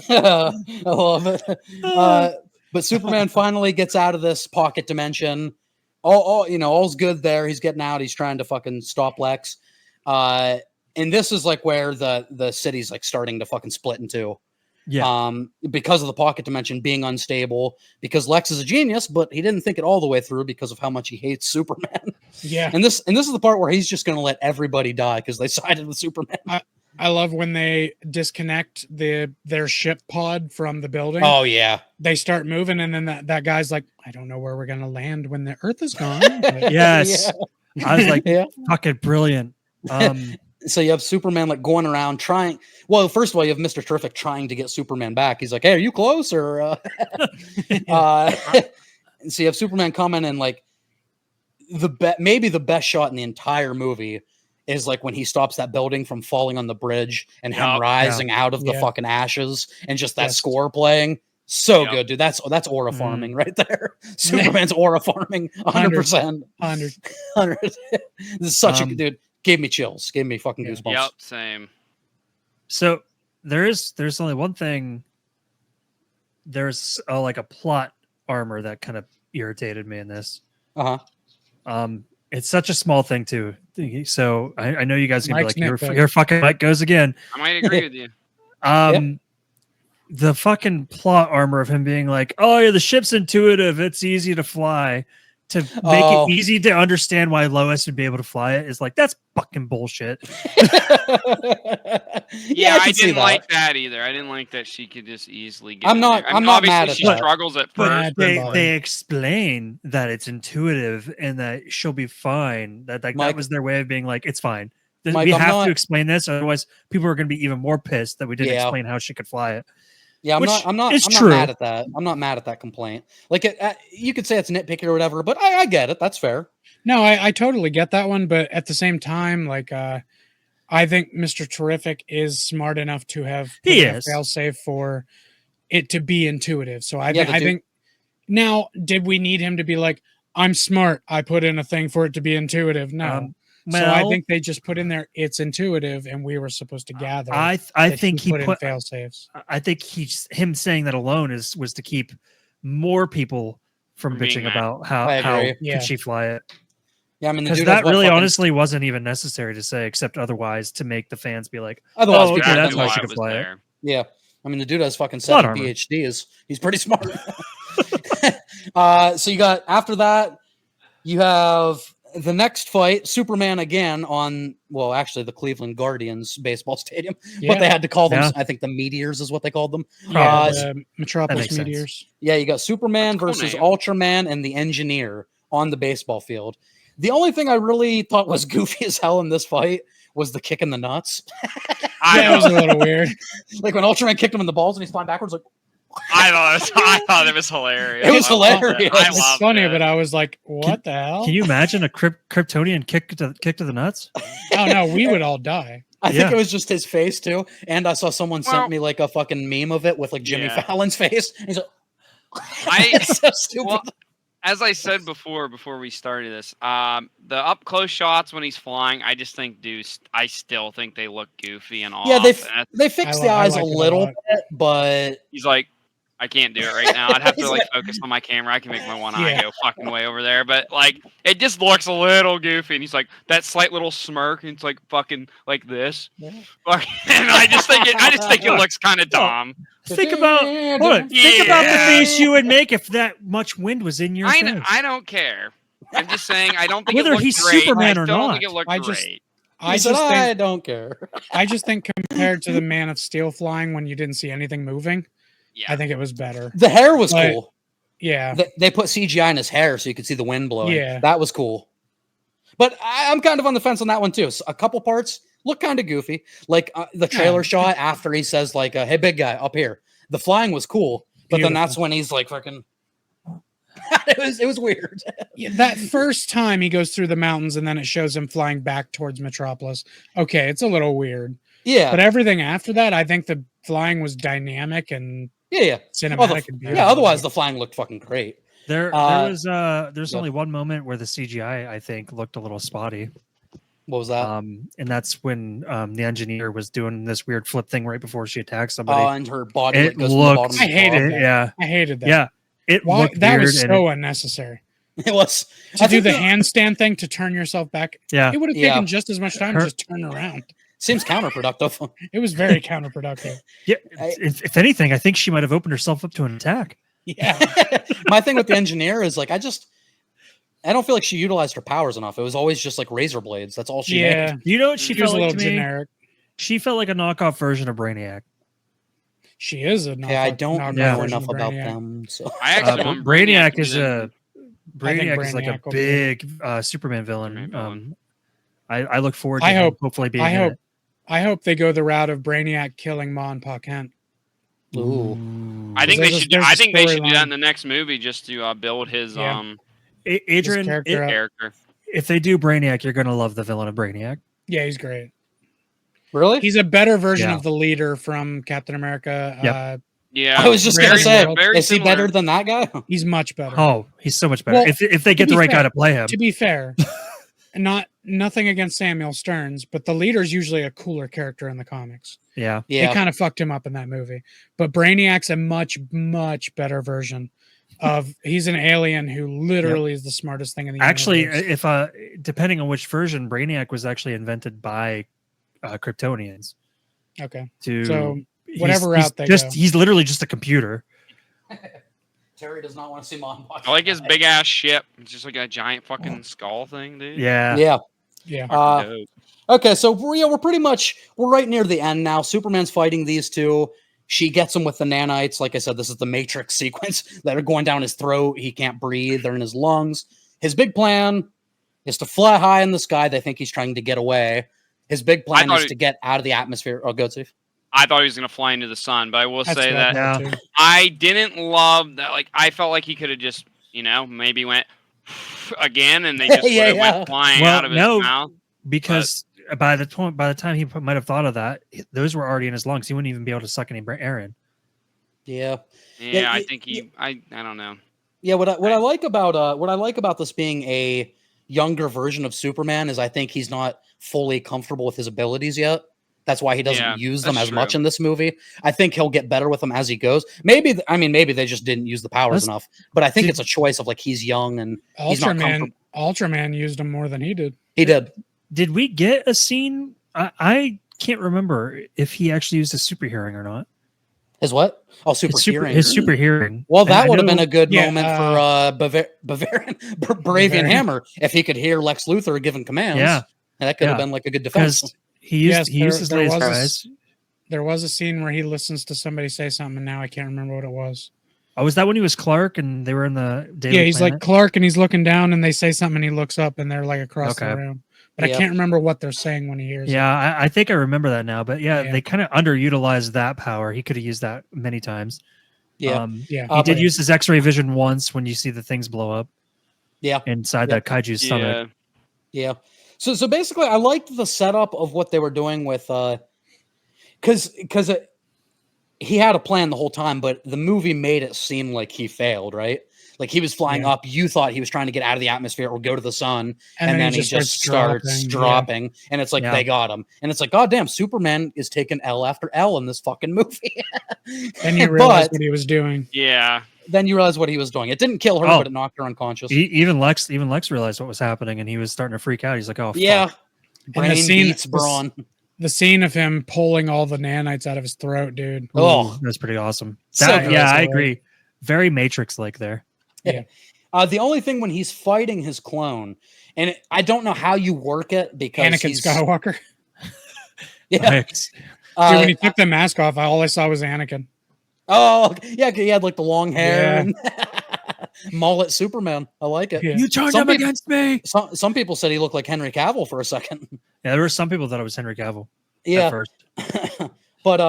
I love it. But Superman finally gets out of this pocket dimension. All's good there. He's getting out. He's trying to fucking stop Lex. And this is like where the city's like starting to fucking split in two. Yeah. Because of the pocket dimension being unstable, because Lex is a genius, but he didn't think it all the way through because of how much he hates Superman. Yeah. And this is the part where he's just going to let everybody die because they sided with Superman. I love when they disconnect their ship pod from the building. Oh yeah. They start moving, and then that guy's like, I don't know where we're gonna land when the Earth is gone. But Yes. I was like, Yeah. fucking brilliant. So you have Superman like going around trying. Well, first of all, you have Mr. Terrific trying to get Superman back. He's like, "Hey, are you close?" Or so you have Superman coming, and like maybe the best shot in the entire movie is like when he stops that building from falling on the bridge and him Yup. rising out of the Yeah. fucking ashes, and just that Yes. score playing. So Yup. good, dude. That's aura farming right there. Superman's aura farming, 100%. 100. 100. This is such a Um, dude. Gave me chills. Gave me fucking Yeah. goosebumps. Yep, same. So there's only one thing. There's like a plot armor that kind of irritated me in this. Uh huh. It's such a small thing too. So I know you guys are gonna Mike's be like, nitpick. your fucking mic goes again. I might agree with you. The fucking plot armor of him being like, oh yeah, the ship's intuitive, it's easy to fly. To make Oh. it easy to understand why Lois would be able to fly it is like, that's fucking bullshit. Yeah, I can see didn't like that either. I didn't like that she could just easily get. I'm in not- there. I mean, I'm not obviously mad at she that. struggles at But first. they explain that it's intuitive and that she'll be fine. That Mike- that was their way of being like, it's fine. Mike, We I'm have not- to explain this, otherwise people are going to be even more pissed that we didn't Yeah. explain how she could fly it. Yeah, Which I'm not is I'm not true. mad at that. I'm not mad at that complaint. Like, you could say it's nitpicky or whatever, but I get it. That's fair. No, I totally get that one, but at the same time, like I think Mr. Terrific is smart enough to have put He in a is. failsafe for it to be intuitive. So I Yeah, think but I dude- think now, did we need him to be like, I'm smart, I put in a thing for it to be intuitive? No. So I Well, think they just put in there it's intuitive, and we were supposed to gather. I that think he in put fail safes. I think him saying that alone was to keep more people from From being bitching mad. about how I agree. Yeah. could she fly it. Yeah, I mean, the Because dude has that what, really fucking- honestly wasn't even necessary to say, except otherwise to make the fans be like, Otherwise, oh, people okay, would that's know why why she it could was fly it. there. Yeah, I mean, the dude has fucking Plot 7 armor. PhDs. He's pretty smart. So you got after that, you have the next fight, Superman again on actually the Cleveland Guardians baseball stadium, Yeah. but they had to call them. Yeah. I think the Meteors is what they called them. Yeah, Probably. the Metropolis makes sense. Meteors. Yeah, you got Superman That's a cool versus name. Ultraman and the Engineer on the baseball field. The only thing I really thought was goofy as hell in this fight was the kick in the nuts. Yeah, it was a little weird. Like when Ultraman kicked him in the balls and he's flying backwards, like I thought it was hilarious. It was I loved hilarious. I It's It's loved funny, it. but I was like, what the hell? Can you imagine a Kryptonian kick to the nuts? Oh no, we would all die. I think Yeah. it was just his face too. And I saw someone Well- sent me like a fucking meme of it with like Jimmy Yeah. Fallon's face. He's like, I- it's so stupid. Well, as I said before we started this, the up close shots when he's flying, I just think, I still think they look goofy and off. yeah, and they fixed I the eyes like a it a little lot. bit, but he's like, I can't do it right now. I'd have to He's like like- focus on my camera. I can make my one eye Yeah. go fucking way over there, but like it just looks a little goofy. And he's like that slight little smirk, and it's like fucking like this. Yeah. And I just think it looks kind of dumb. Think about hold on. Think about the face you would make if that much wind was in your face. I don't care. I'm just saying I don't think Whether it looked he's great. Superman I or still don't not. think it looked I just- great. I said, just I think don't care. I just think compared to the Man of Steel flying when you didn't see anything moving, Yeah. I think it was better. The hair was But- cool. Yeah. They put CGI in his hair so you could see the wind blowing. Yeah. That was cool. But I'm kind of on the fence on that one too. So a couple parts look kind of goofy, like the trailer Yeah. shot after he says like, "Hey, big guy, up here." The flying was cool, but then that's Beautiful. when he's like, "Fucking." it was weird. Yeah, that first time he goes through the mountains and then it shows him flying back towards Metropolis. Okay, it's a little weird. Yeah, But everything after that, I think the flying was dynamic and yeah. cinematic Oh, and beautiful. yeah. Otherwise, the flying looked fucking great. There Uh, was there's yeah. only one moment where the CGI I think looked a little spotty. What was that? And that's when the engineer was doing this weird flip thing right before she attacked somebody. And her body it like, goes to the looked bottom. I of the hated bar. that. yeah, I hated that. yeah. It Why, looked that weird was and so unnecessary. It was. To I do think the that handstand thing to turn yourself back, yeah. it would have Yeah. taken just as much time Her- to just turn around. seems counterproductive. It was very counterproductive. Yeah, I- if anything, I think she might have opened herself up to an attack. Yeah. My thing with the engineer is like I don't feel like she utilized her powers enough. It was always just like razor blades. That's all she Yeah. made. You know what she She was felt a like little to me? generic. She felt like a knockoff version of Brainiac. She is a Yeah, I don't knockoff know version enough of about Brainiac. them. So I actually want Brainiac to is be the- a Brainiac is like a Brainiac will be- big Superman villain. Superman villain. I look forward to I him hope- hopefully being I in hope it. I hope they go the route of Brainiac killing Ma and Pa Kent. Ooh. I think There's they a- should. there's a I think they should do storyline. that in the next movie just to build his Yeah. Adrian, character up. character. if they do Brainiac, you're gonna love the villain of Brainiac. Yeah, he's great. Really? He's a better version Yeah. of the leader from Captain America. Yep. Yeah, I was just gonna Very say, similar. very is he similar. better than that guy? He's much better. Oh, he's so much better. Well, if they get to the be right guy fair- to play him. To be fair, nothing against Samuel Stearns, but the leader's usually a cooler character in the comics. Yeah. They kind of fucked him up in that movie. But Brainiac's a much better version he's an alien who literally is the smartest thing in the Actually, universe. if depending on which version, Brainiac was actually invented by Kryptonians. Okay. To So he's- whatever he's route they just go. he's literally just a computer. Terry does not want to see Mom watch. I like his big ass ship. It's just like a giant fucking skull thing, dude. Yeah. Yeah. Yeah. Fucking dope. Okay, so we're right near the end now. Superman's fighting these two. She gets him with the nanites. Like I said, this is the Matrix sequence that are going down his throat. He can't breathe. They're in his lungs. His big plan is to fly high in the sky. They think he's trying to get away. His big plan is to get out of the atmosphere. Oh, go Steve. I thought he was gonna fly into the sun, but I will That's say what I that thought Yeah. too. I didn't love that. Like, I felt like he could have just, maybe went again, and they just Yeah, would've yeah. went flying Well, out of his no. mouth. Because by the time he might have thought of that, those were already in his lungs. He wouldn't even be able to suck any air in. Yeah. Yeah, I y- think I don't know. Yeah, what I like about this being a younger version of Superman is I think he's not fully comfortable with his abilities yet. That's why he doesn't Yeah, use them that's as much true. in this movie. I think he'll get better with them as he goes. Maybe they just didn't use the powers That's- enough. But I think Did- it's a choice of like he's young and he's not comfortable. Ultraman used him more than he did. He did. Did we get a scene? I can't remember if he actually used his super hearing or not. His what? Oh, super hearing. His super hearing. Well, And that I would have been know- a good Yeah, moment for Bavarian Bravian Bavarian. Hammer if he could hear Lex Luthor giving commands. Yeah. And that could have Yeah. been like a good defense. because he used Yes, he used his there laser was a eyes. There was a scene where he listens to somebody say something, and now I can't remember what it was. Oh, was that when he was Clark and they were in the Daily Yeah, he's Planet? like Clark, and he's looking down, and they say something, and he looks up, and they're like across the Okay. room. But Yeah. I can't remember what they're saying when he hears it. Yeah, I think I remember that now. But yeah, Yeah. they kind of underutilized that power. He could have used that many times. Yeah. Yeah. He did but- use his X-ray vision once when you see the things blow up Yeah. inside Yeah. that kaiju's stomach. Yeah, Yeah. So basically I liked the setup of what they were doing with cuz he had a plan the whole time, but the movie made it seem like he failed, right? Like he was flying Yeah. up, you thought he was trying to get out of the atmosphere or go to the sun, And and, then then he just starts dropping, and it's like Yeah. they got him. And it's like, God damn, Superman is taking L after L in this fucking movie. And you realize But what he was doing. yeah. then you realize what he was doing. It didn't kill her, Oh. but it knocked her unconscious. Even Lex realized what was happening, and he was starting to freak out. He's like, "Oh, Yeah. fuck." Brain scene- beats brawn. The scene of him pulling all the nanites out of his throat, dude. Oh. Ooh, that's pretty awesome." So That- good. yeah, I So- agree. Very Matrix-like there. The only thing when he's fighting his clone, and I don't know how you work it because Anakin he's Skywalker. yeah. Like, Dude, when he took the mask off, all I saw was Anakin. Oh yeah, he had like the long hair Yeah. and mullet Superman. I like it. Yeah. you turned Some him people- against me. Some people said he looked like Henry Cavill for a second. Yeah, there were some people that it was Henry Cavill at Yeah, first. but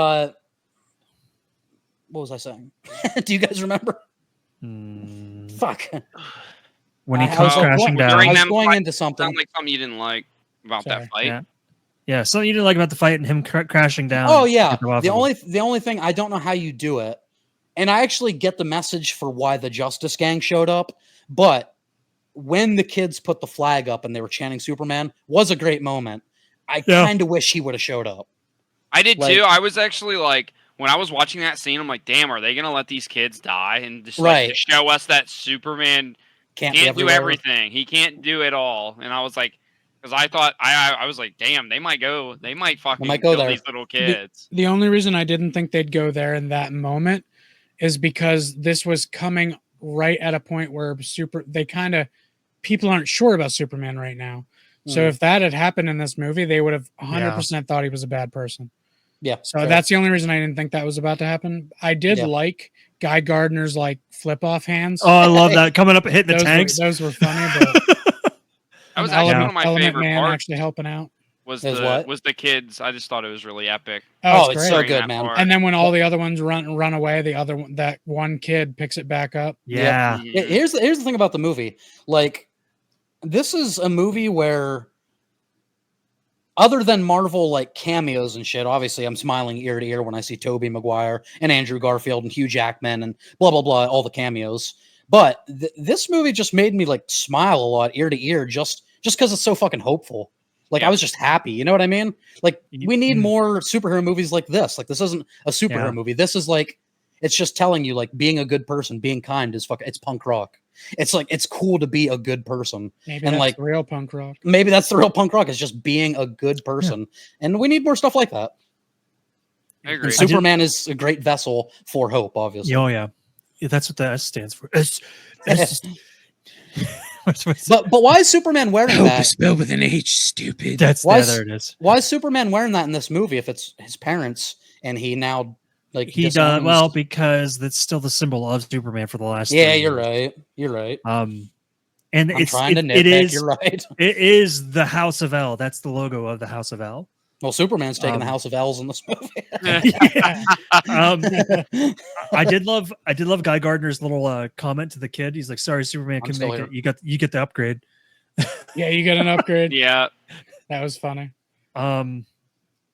what was I saying? Do you guys remember? Hmm. Fuck. When he I comes was like, crashing what- down. During I was them going fights, into something. Sound like something you didn't like about Sorry. that fight. Yeah. Yeah, something you didn't like about the fight and him crashing down. Oh yeah, Get them off the of him. only thing I don't know how you do it, and I actually get the message for why the Justice Gang showed up, but when the kids put the flag up and they were chanting Superman was a great moment. I Yeah. kind of wish he would have showed up. I did Like- too. I was actually like, when I was watching that scene, I'm like, damn, are they gonna let these kids die and just Right. like to show us that Superman Can't, be can't do everywhere. everything. He can't do it all. And I was like, because I thought I was like, damn, they might fucking might go kill there. these little kids. The only reason I didn't think they'd go there in that moment is because this was coming right at a point where people aren't sure about Superman right now. So Mhm. if that had happened in this movie, they would have 100% thought he was a bad person. Yeah. So fair. that's the only reason I didn't think that was about to happen. I did Yeah. like Guy Gardner's like flip off hands. Oh, I love that coming up and hitting the those, tanks. those were funny, but That was and actually Element- one of my Element favorite Man parts. actually helping out. Was Is the what? was the kids? I just thought it was really epic. Oh, it's it's great. so during good, that man. part. And then when all the other ones run away, that one kid picks it back up. Yeah. Mhm. Here's the thing about the movie. Like, this is a movie where, other than Marvel like cameos and shit, obviously I'm smiling ear to ear when I see Tobey Maguire and Andrew Garfield and Hugh Jackman and blah blah blah, all the cameos. But this movie just made me like smile a lot ear to ear, just because it's so fucking hopeful. Like I was just happy, you know what I mean? Like we need more superhero movies like this. Like this isn't a superhero Yeah. movie. This is like It's just telling you like being a good person, being kind is it's punk rock. It's like it's cool to be a good person. Maybe and that's like real punk rock. maybe that's the real punk rock. It's just being a good person, and we need more stuff like that. I agree. And Superman is a great vessel for hope, obviously. Oh yeah, that's what the S stands for. S. But why is Superman wearing Hope that? is spelled with an H, stupid. There it is. Why is Superman wearing that in this movie if it's his parents and he now like He does disowns- well because that's still the symbol of Superman for the last. Yeah, 3 you're years. right. You're right. And I'm it's trying to it nitpick. is You're right. it is the House of L. That's the logo of the House of L. Well, Superman's taking the House of L's in this movie. I did love Guy Gardner's little comment to the kid. He's like, "Sorry, Superman I'm can still make here. it. You get the upgrade." Yeah, you get an upgrade. Yeah. That was funny.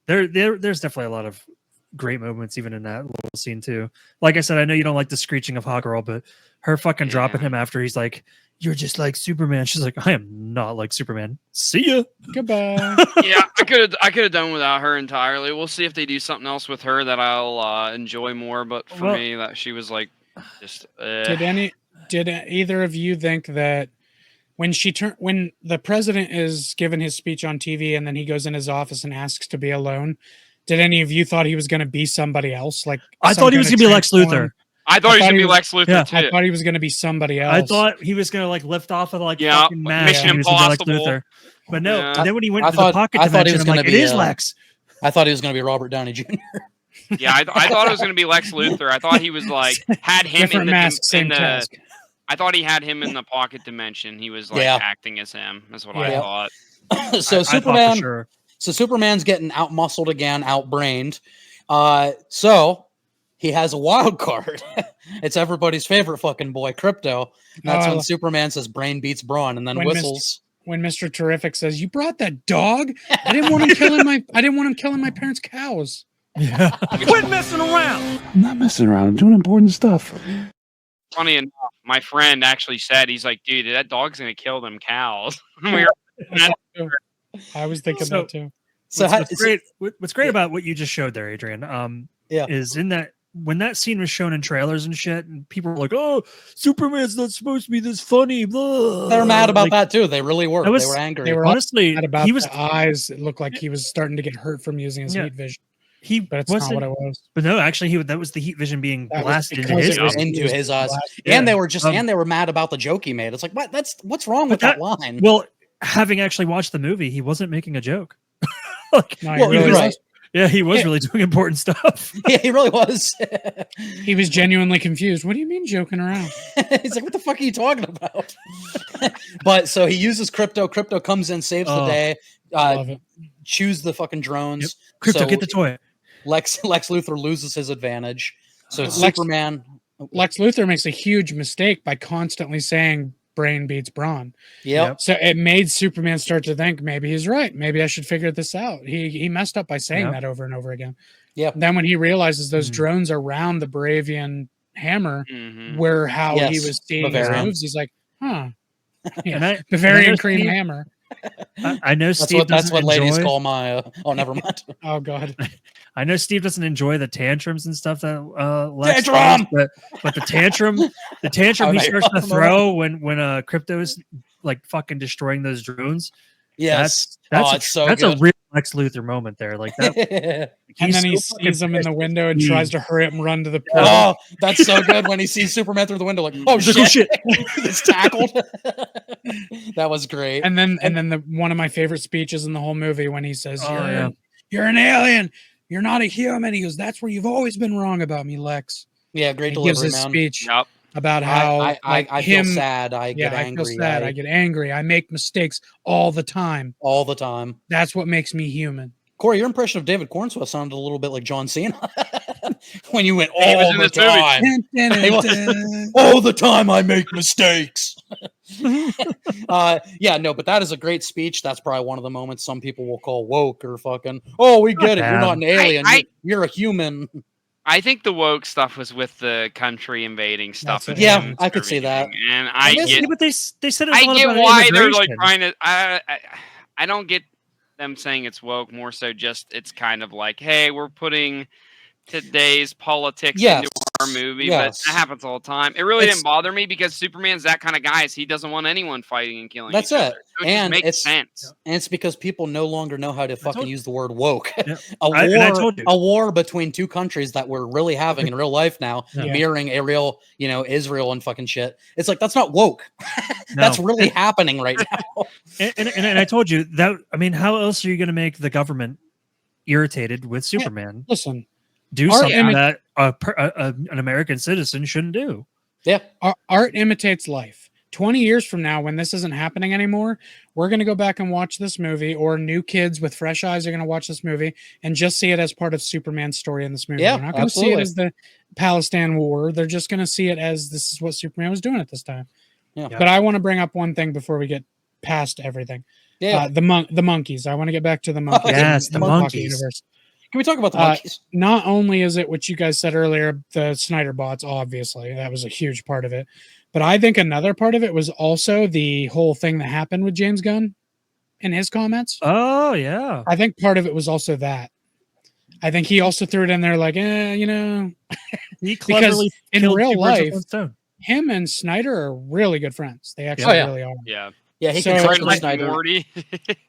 There's definitely a lot of great moments even in that little scene too. Like I said, I know you don't like the screeching of Hawkgirl, but her fucking dropping him after he's like, "You're just like Superman." She's like, "I am not like Superman. See ya." Goodbye. Yeah, I could have done without her entirely. We'll see if they do something else with her that I'll enjoy more. But for me, that she was like, just. Did either of you think that when when the president is given his speech on TV and then he goes in his office and asks to be alone, did any of you thought he was going to be somebody else? Like I thought he was gonna be Lex Luthor. I thought he was gonna be Lex Luthor yeah. too. I thought he was going to be somebody else. I thought he was gonna like lift off of like Yeah, fucking mask. Mission and he was gonna be Lex Impossible. Luthor. But no, Yeah. and then when he went I to the thought- pocket I thought he dimension, was I'm gonna like, it be, is uh, Lex. I thought he was going to be Robert Downey Jr. Yeah, I thought it was gonna be Lex Luthor. I thought he was like had him different in the mask, same in the. task. I thought he had him in the pocket dimension. He was like Yeah. acting as him. That's what Yeah. I thought. So I thought for Superman, sure. so Superman's getting out muscled again, out brained. So he has a wild card. It's everybody's favorite fucking boy, Crypto. That's Oh, when Superman says brain beats brawn and then when whistles. When Mr. Terrific says, "You brought that dog? I didn't want him killing my parents' cows." Yeah. Quit messing around. I'm not messing around. I'm doing important stuff. Funny enough, my friend actually said, he's like, dude, that dog's gonna kill them cows. We were- I was thinking So- that too. So What's great about what you just showed there, Adrian, Yeah. is in that when that scene was shown in trailers and shit, and people were like, "Oh, Superman's not supposed to be this funny." Blah. they're mad about Like, that too. They really were. That was- They were angry. They were honestly, Mad about he was the eyes. It looked like he was starting to get hurt from using his Yeah. heat vision, he but it's wasn't. not what it was. But no, actually, that was the heat vision being That was blasted into because his it was eyes. into his eyes. blasted. Yeah. And they were just Um, and they were mad about the joke he made. It's like what's wrong with But that line? Well, having actually watched the movie, he wasn't making a joke. Like, No, Well, he, you're really right. was. yeah, he was really doing important stuff. Yeah, he really was. He was genuinely confused. What do you mean joking around? He's like, what the fuck are you talking about? But so he uses Crypto. Crypto comes in, saves the Oh. day, Love it. chews the fucking drones. Crypto, So get the toy. Lex Luthor loses his advantage. So it's Lex- Superman. Lex Luthor makes a huge mistake by constantly saying brain beats brawn. Yep. So it made Superman start to think maybe he's right. Maybe I should figure this out. He messed up by saying Yep. that over and over again. Yep. Then when he realizes those Mhm. drones around the Bravian hammer Mhm. were how he Yes, was seeing his Bavarian. moves, he's like, huh. Yeah. And I Bavarian know cream Steve- hammer. I know That's Steve what doesn't ladies enjoy. call my. Oh, never mind. Oh god. I know Steve doesn't enjoy the tantrums and stuff that Lex Tantrum! throws, but the tantrum Oh, he no, starts to you're throw when Crypto is like fucking destroying those drones. Yes. That's Oh, it's so that's good. a real Lex Luthor moment there. Like that. And he's then he so fucking sees him in the pissed. window and He- tries to hurry up and run to the pool. Oh, that's so good when he sees Superman through the window. Like, oh He's like, shit, "Oh, shit." it's tackled. That was great. And then the one of my favorite speeches in the whole movie when he says, Oh, you're, yeah. you're an alien. You're not a human. He goes, that's where you've always been wrong about me, Lex. Yeah, great He gives delivery, his man. speech Yep. about how I feel sad. I get I angry. feel sad. I get angry. I make mistakes all the time. all the time. That's what makes me human. Corey, your impression of David Cornswell sounded a little bit like John Cena when you went He was all in the this movie. time. He was- all the time I make mistakes. Yeah, no, but that is a great speech. That's probably one of the moments some people will call woke or fucking. Oh, we get it. You're not an alien. You're a human. I think the woke stuff was with the country invading stuff. That's and it. Yeah, everything, I could see that. And I Yeah, get, but they said it was I a lot get about why they're like immigration. trying to. I don't get them saying it's woke. More so, just it's kind of like, hey, we're putting today's politics Yes. into movie, yes. but that happens all the time. It really It's- didn't bother me because Superman's that kind of guy. He doesn't want anyone fighting and killing. That's each it. other. So it And just makes it's- sense. And it's because people no longer know how to fucking use the word woke. Yeah. A I told you. war between two countries that we're really having in real life now, Yeah. mirroring a real, Israel and fucking shit. It's like that's not woke. No. That's really happening right now. And I told you that. I mean, how else are you going to make the government irritated with Superman? Listen, Do Art something imi- that an American citizen shouldn't do. Yeah. art imitates life. 20 years from now, when this isn't happening anymore, we're going to go back and watch this movie, or new kids with fresh eyes are going to watch this movie and just see it as part of Superman's story in this movie. Yeah, They're not going to see it absolutely. as the Palestine War. They're just going to see it as this is what Superman was doing at this time. Yeah. But I want to bring up one thing before we get past everything. Yeah. The monkeys. I want to get back to the monkeys. Yes, in the Pocket monkeys. Universe. Can we talk about the Uh, monkeys? Not only is it what you guys said earlier, the Snyder bots, obviously, that was a huge part of it. But I think another part of it was also the whole thing that happened with James Gunn in his comments. Oh yeah. I think part of it was also that. I think he also threw it in there like, He cleverly in killed real two birds with life, one stone. him and Snyder are really good friends. They actually yeah. really are. Yeah. Yeah, he so- consulted Rick and Snyder. Morty.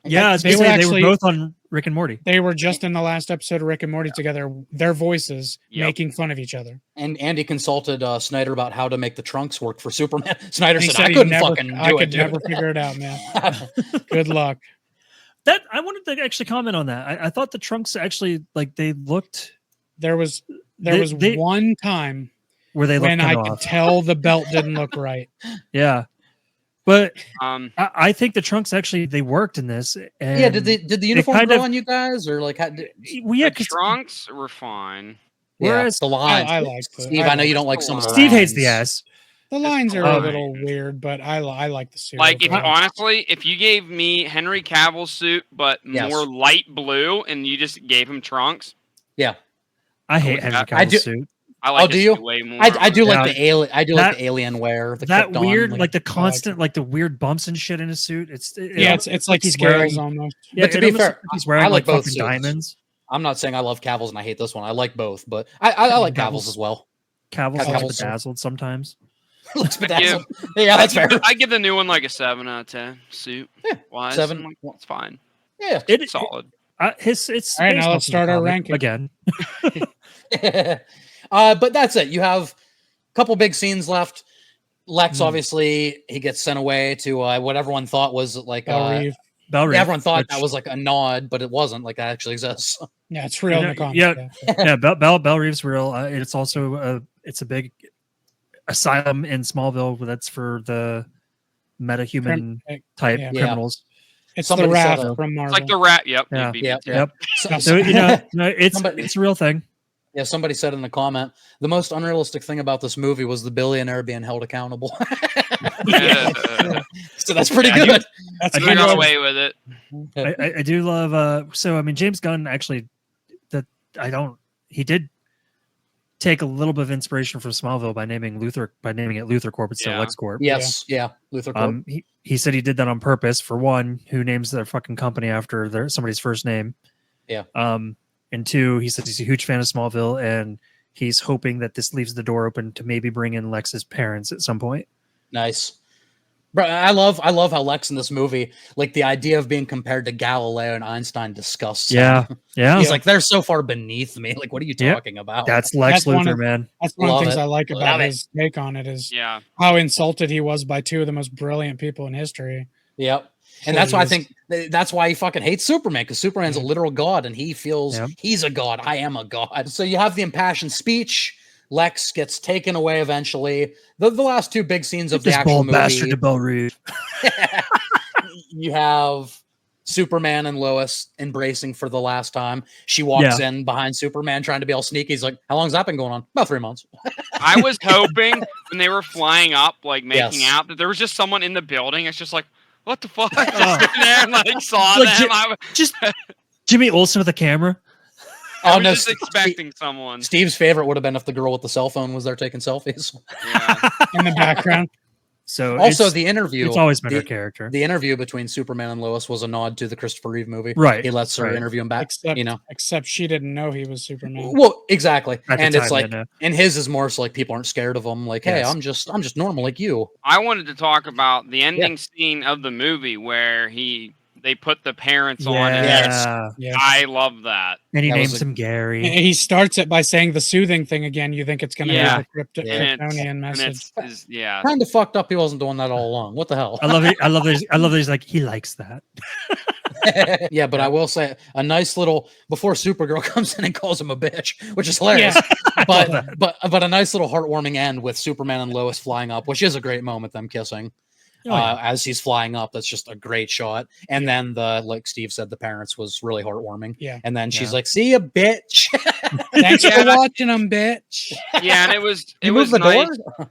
Yeah, I was They gonna were say actually- they were both on Rick and Morty. They were just in the last episode of Rick and Morty together, their voices Yep. making fun of each other. And Andy consulted Snyder about how to make the trunks work for Superman. Snyder And he said, "I he'd couldn't never- fucking I do could it, never dude." figure it out, man. Good luck. That I wanted to actually comment on that. I thought the trunks actually like they looked There was They- one time where they looked when I kind could of off. tell the belt didn't look right. Yeah, but Um, I think the trunks actually they worked in this. And Yeah, did the uniform kind grow of- on you guys, or like how did, Well, yeah, the 'cause trunks were fine. whereas the lines? I liked it. Steve, I know you liked don't like it. some of the Steve hates the lines. ass. The lines are a fine. little weird, but I like the suit. Like, if overall. honestly, if you gave me Henry Cavill's suit, but Yes. more light blue, and you just gave him trunks, Yeah, I hate with Henry that. I do- Cavill's suit. I like do his you? suit way more. I do like Yeah. the alien. I do like That- the alien wear. The That Krypton, weird, like the it. constant, like the weird bumps and shit in his suit. It's it's like he's scales wearing- almost. Yeah, But to it be almost fair, looks like he's wearing I like like both fucking suits. diamonds. I'm not saying I love Cavill's and I hate this one. I like both, but I like Cavill's as well. Cavill's Cavill's- looks bedazzled sometimes. Looks give- bedazzled. Yeah, that's fair. I give the new one like a 7 out of 10 suit. Wise. 7. I'm like, it's fine. Yeah. It's solid. It's All right, based now off let's of the start our comic ranking. again. But that's it. You have a couple big scenes left. Lex, Hmm. obviously, he gets sent away to what everyone thought was like. Belle Reeve. Bell Reeve, Everyone thought that which- was like a nod, but it wasn't. Like that actually exists. Yeah, it's real in the comics. Yeah. yeah. yeah, Bell Reeve's real. It's also it's a big asylum in Smallville that's for the metahuman type yeah. criminals. It's Somebody the said, Wrath from Marvel. It's like the rat. Yep. Yeah. you beat Yeah. me to it. Yep. So, So it's Somebody- it's a real thing. yeah, somebody said in the comment the most unrealistic thing about this movie was the billionaire being held accountable. Yeah. So that's pretty Yeah, good. That's I He do got love- away with it. I do love. So I mean, James Gunn actually he did take a little bit of inspiration from Smallville by naming it Luthor Corp instead of Yeah. LexCorp. Yes, yeah, Luther. Corp. He said he did that on purpose. For one, who names their fucking company after somebody's first name? Yeah. And two, he said he's a huge fan of Smallville, and he's hoping that this leaves the door open to maybe bring in Lex's parents at some point. Nice. Bro, I love how Lex in this movie, like the idea of being compared to Galileo and Einstein disgusts him. Yeah, yeah. He's like, they're so far beneath me. Like, what are you Yep. talking about? That's Lex That's one Luthor, of- man. That's one of Love the things it. I like about Love it. his take on it is Yeah. how insulted he was by two of the most brilliant people in history. Yep. And So that's he why I was- think that's why he fucking hates Superman, because Superman's a literal god and he feels Yep. he's a god. I am a god. So you have the impassioned speech. Lex gets taken away eventually. The last two big scenes of the This actual bold movie. bastard to Bell Reeve. You have Superman and Lois embracing for the last time. She walks in behind Superman trying to be all sneaky. He's like, how long's that been going on? About 3 months. I was hoping when they were flying up, like making Yes. out, that there was just someone in the building. It's just like, what the fuck? Just Oh. sitting there and like saw Like, them. I Just Jimmy Olsen with a camera. Oh, was no. just expecting someone. Steve's favorite would have been if the girl with the cell phone was there taking selfies. Yeah. In the background. So Also, it's, the interview. it's always been the, her character. The interview between Superman and Lois was a nod to the Christopher Reeve movie. Right, He lets her right. interview him back. Except she didn't know he was Superman. Well, exactly. At the And it's time, like, yeah, no. and his is more so like people aren't scared of him. Like, hey, Yes. I'm just normal like you. I wanted to talk about the ending scene of the movie where they put the parents on. And Yeah. Yeah. I love that. And he That was names a- him Gary. He starts it by saying the soothing thing again. You think it's going to Yeah. be the Yeah. Kryptonian And message. it's yeah. Kind of fucked up. He wasn't doing that all along. What the hell? I love it. I love that he's like, he likes that. Yeah, but I will say a nice little before Supergirl comes in and calls him a bitch, which is hilarious. But a nice little heartwarming end with Superman and Lois flying up, which is a great moment. Them kissing Oh, yeah. as he's flying up. That's just a great shot. And then like Steve said, the parents was really heartwarming. Yeah. And then she's Yeah. like, "See ya, bitch." Thanks Yeah. for watching them, bitch. Yeah, and it was You move the nice door.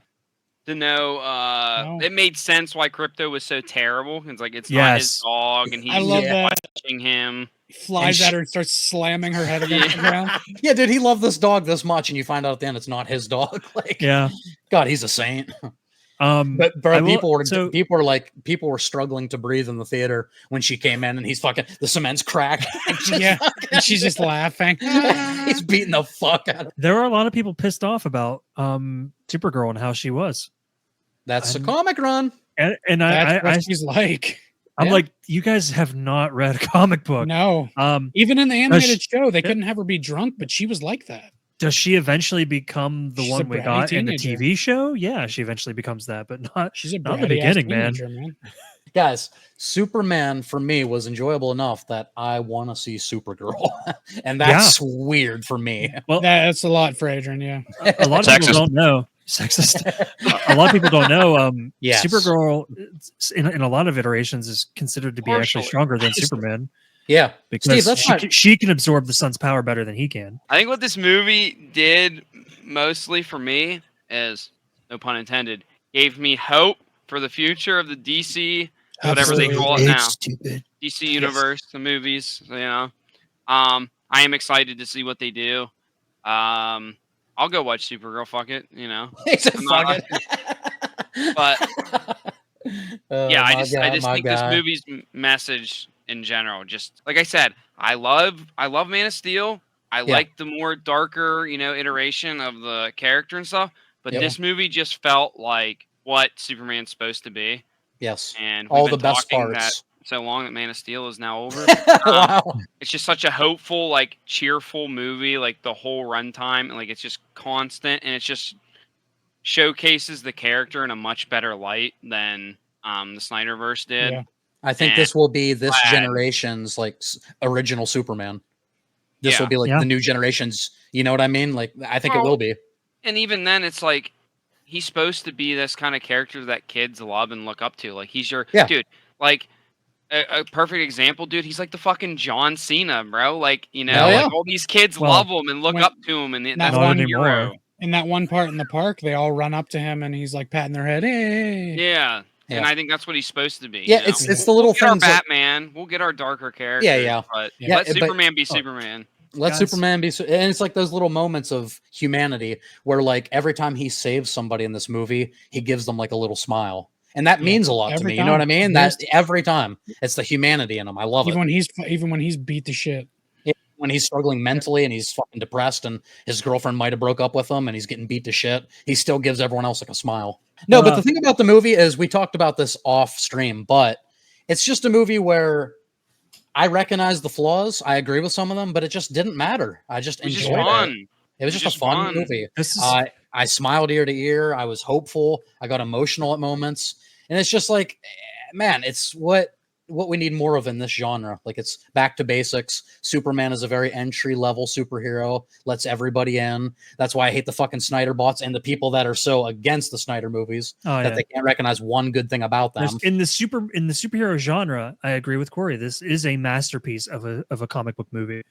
to know. No. It made sense why Crypto was so terrible. It's like it's not his Yes. dog, and he's I love Yeah. that. watching him. He flies And at her and starts slamming her head against the ground. Yeah, dude, he loved this dog this much, and you find out at the end it's not his dog. Like, Yeah. God, he's a saint. I But will- people were struggling to breathe in the theater when she came in, and he's fucking the cement's cracked. Yeah. And she's just laughing. He's beating the fuck out of. there are a lot of people pissed off about Supergirl and how she was. That's a I'm- comic run. And That's what I she's like. I'm Yeah. like, you guys have not read a comic book. No. Um, Even in the animated show, they yeah. couldn't have her be drunk, but she was like that. does she eventually become the She's one a we bratty got in the teenager. TV show? Yeah, she eventually becomes that, but not. She's a Not in the bratty ass beginning, man. teenager, man. Guys, Superman for me was enjoyable enough that I want to see Supergirl, and that's weird for me. Well, That's a lot for Adrian, yeah. a lot of people Sexist. don't know. Sexist. A lot of people don't know. Yes. Supergirl, in a lot of iterations, is considered to be actually Partially. stronger than Superman Yeah, because Steve, that's not- she can absorb the sun's power better than he can. I think what this movie did mostly for me is, no pun intended, gave me hope for the future of the DC, whatever they call it now, Stupid. DC universe, the movies. You know, I am excited to see what they do. I'll go watch Supergirl. Fuck it, you know. He said, I'm not- "Fuck it." But Oh, yeah, I my just God, my think this guy. movie's message in general, just like I said, I love Man of Steel. I Yeah. like the more darker, iteration of the character and stuff. But Yep. this movie just felt like what Superman's supposed to be, Yes, and all we've the been best talking that parts. so long that Man of Steel is now over. Wow. It's just such a hopeful, like cheerful movie, like the whole runtime, and like it's just constant, and it's just showcases the character in a much better light than the Snyderverse did. Yeah. I think And this will be this glad. generation's like original Superman. This Yeah. will be like Yeah. the new generation's. You know what I mean? Like I think it Well, will be. And even then, it's like he's supposed to be this kind of character that kids love and look up to. Like he's your Yeah. dude. Like a perfect example, dude. He's like the fucking John Cena, bro. Like Hell yeah. like all these kids Well, love him and look when- up to him, and that's Not one anymore. hero. In that one part in the park, they all run up to him and he's like patting their head. Hey. Yeah. Yeah. And I think that's what he's supposed to be. Yeah, you know? it's the little We'll get our things. Like, Batman. We'll get our darker characters. yeah. But Yeah, let but- Superman be Superman. let Guys. Superman be, and it's like those little moments of humanity where, like, every time he saves somebody in this movie, he gives them like a little smile, and that Yeah, means a lot to every me. You know what I time. mean? There's- That every time, it's the humanity in him. I love it. Even when he's beat to shit. When he's struggling mentally and he's fucking depressed, and his girlfriend might have broke up with him, and he's getting beat to shit, he still gives everyone else like a smile. No, but the thing about the movie is, we talked about this off stream, but it's just a movie where I recognize the flaws. I agree with some of them, but it just didn't matter. I just It was just enjoyed it. fun. It was It's just a just fun fun. movie. This is I smiled ear to ear. I was hopeful. I got emotional at moments, and it's just like, man, it's what we need more of in this genre. Like, it's back to basics. Superman is a very entry level superhero. Lets everybody in. That's why I hate the fucking Snyder bots and the people that are so against the Snyder movies oh, that yeah. they can't recognize one good thing about them. In the superhero genre. I agree with Corey. This is a masterpiece of a comic book movie.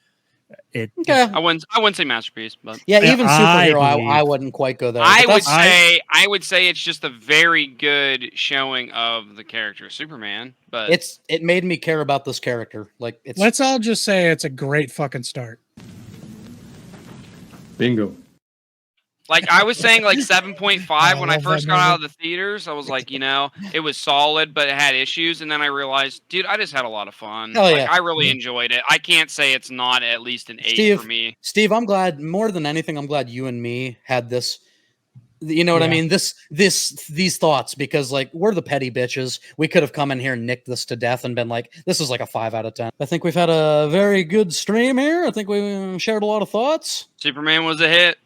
Okay. I wouldn't say masterpiece, but Yeah, Yeah, even I superhero, believe- I wouldn't quite go there. I but would that's- say it's just a very good showing of the character of Superman. But it made me care about this character. Like, it's Let's all just say it's a great fucking start. Bingo. Like I was saying, like 7.5 when I love first that got out movie. of the theaters. I was like, it was solid, but it had issues. And then I realized, dude, I just had a lot of fun. Oh, Like yeah. I really enjoyed it. I can't say it's not at least an 8 Steve, for me. Steve, I'm glad more than anything. I'm glad you and me had this. You know what I Yeah. mean? These thoughts, because like we're the petty bitches. We could have come in here and nicked this to death and been like, this is like a 5 out of 10. I think we've had a very good stream here. I think we shared a lot of thoughts. Superman was a hit.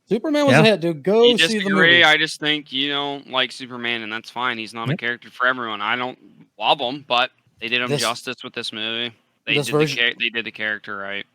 Superman was Yeah. a hit, dude. Go You see the disagree? movie. I just think you don't like Superman, and that's fine. He's not a Yep. character for everyone. I don't love him, but they did him This- justice with this movie. They this did version- they did the character right.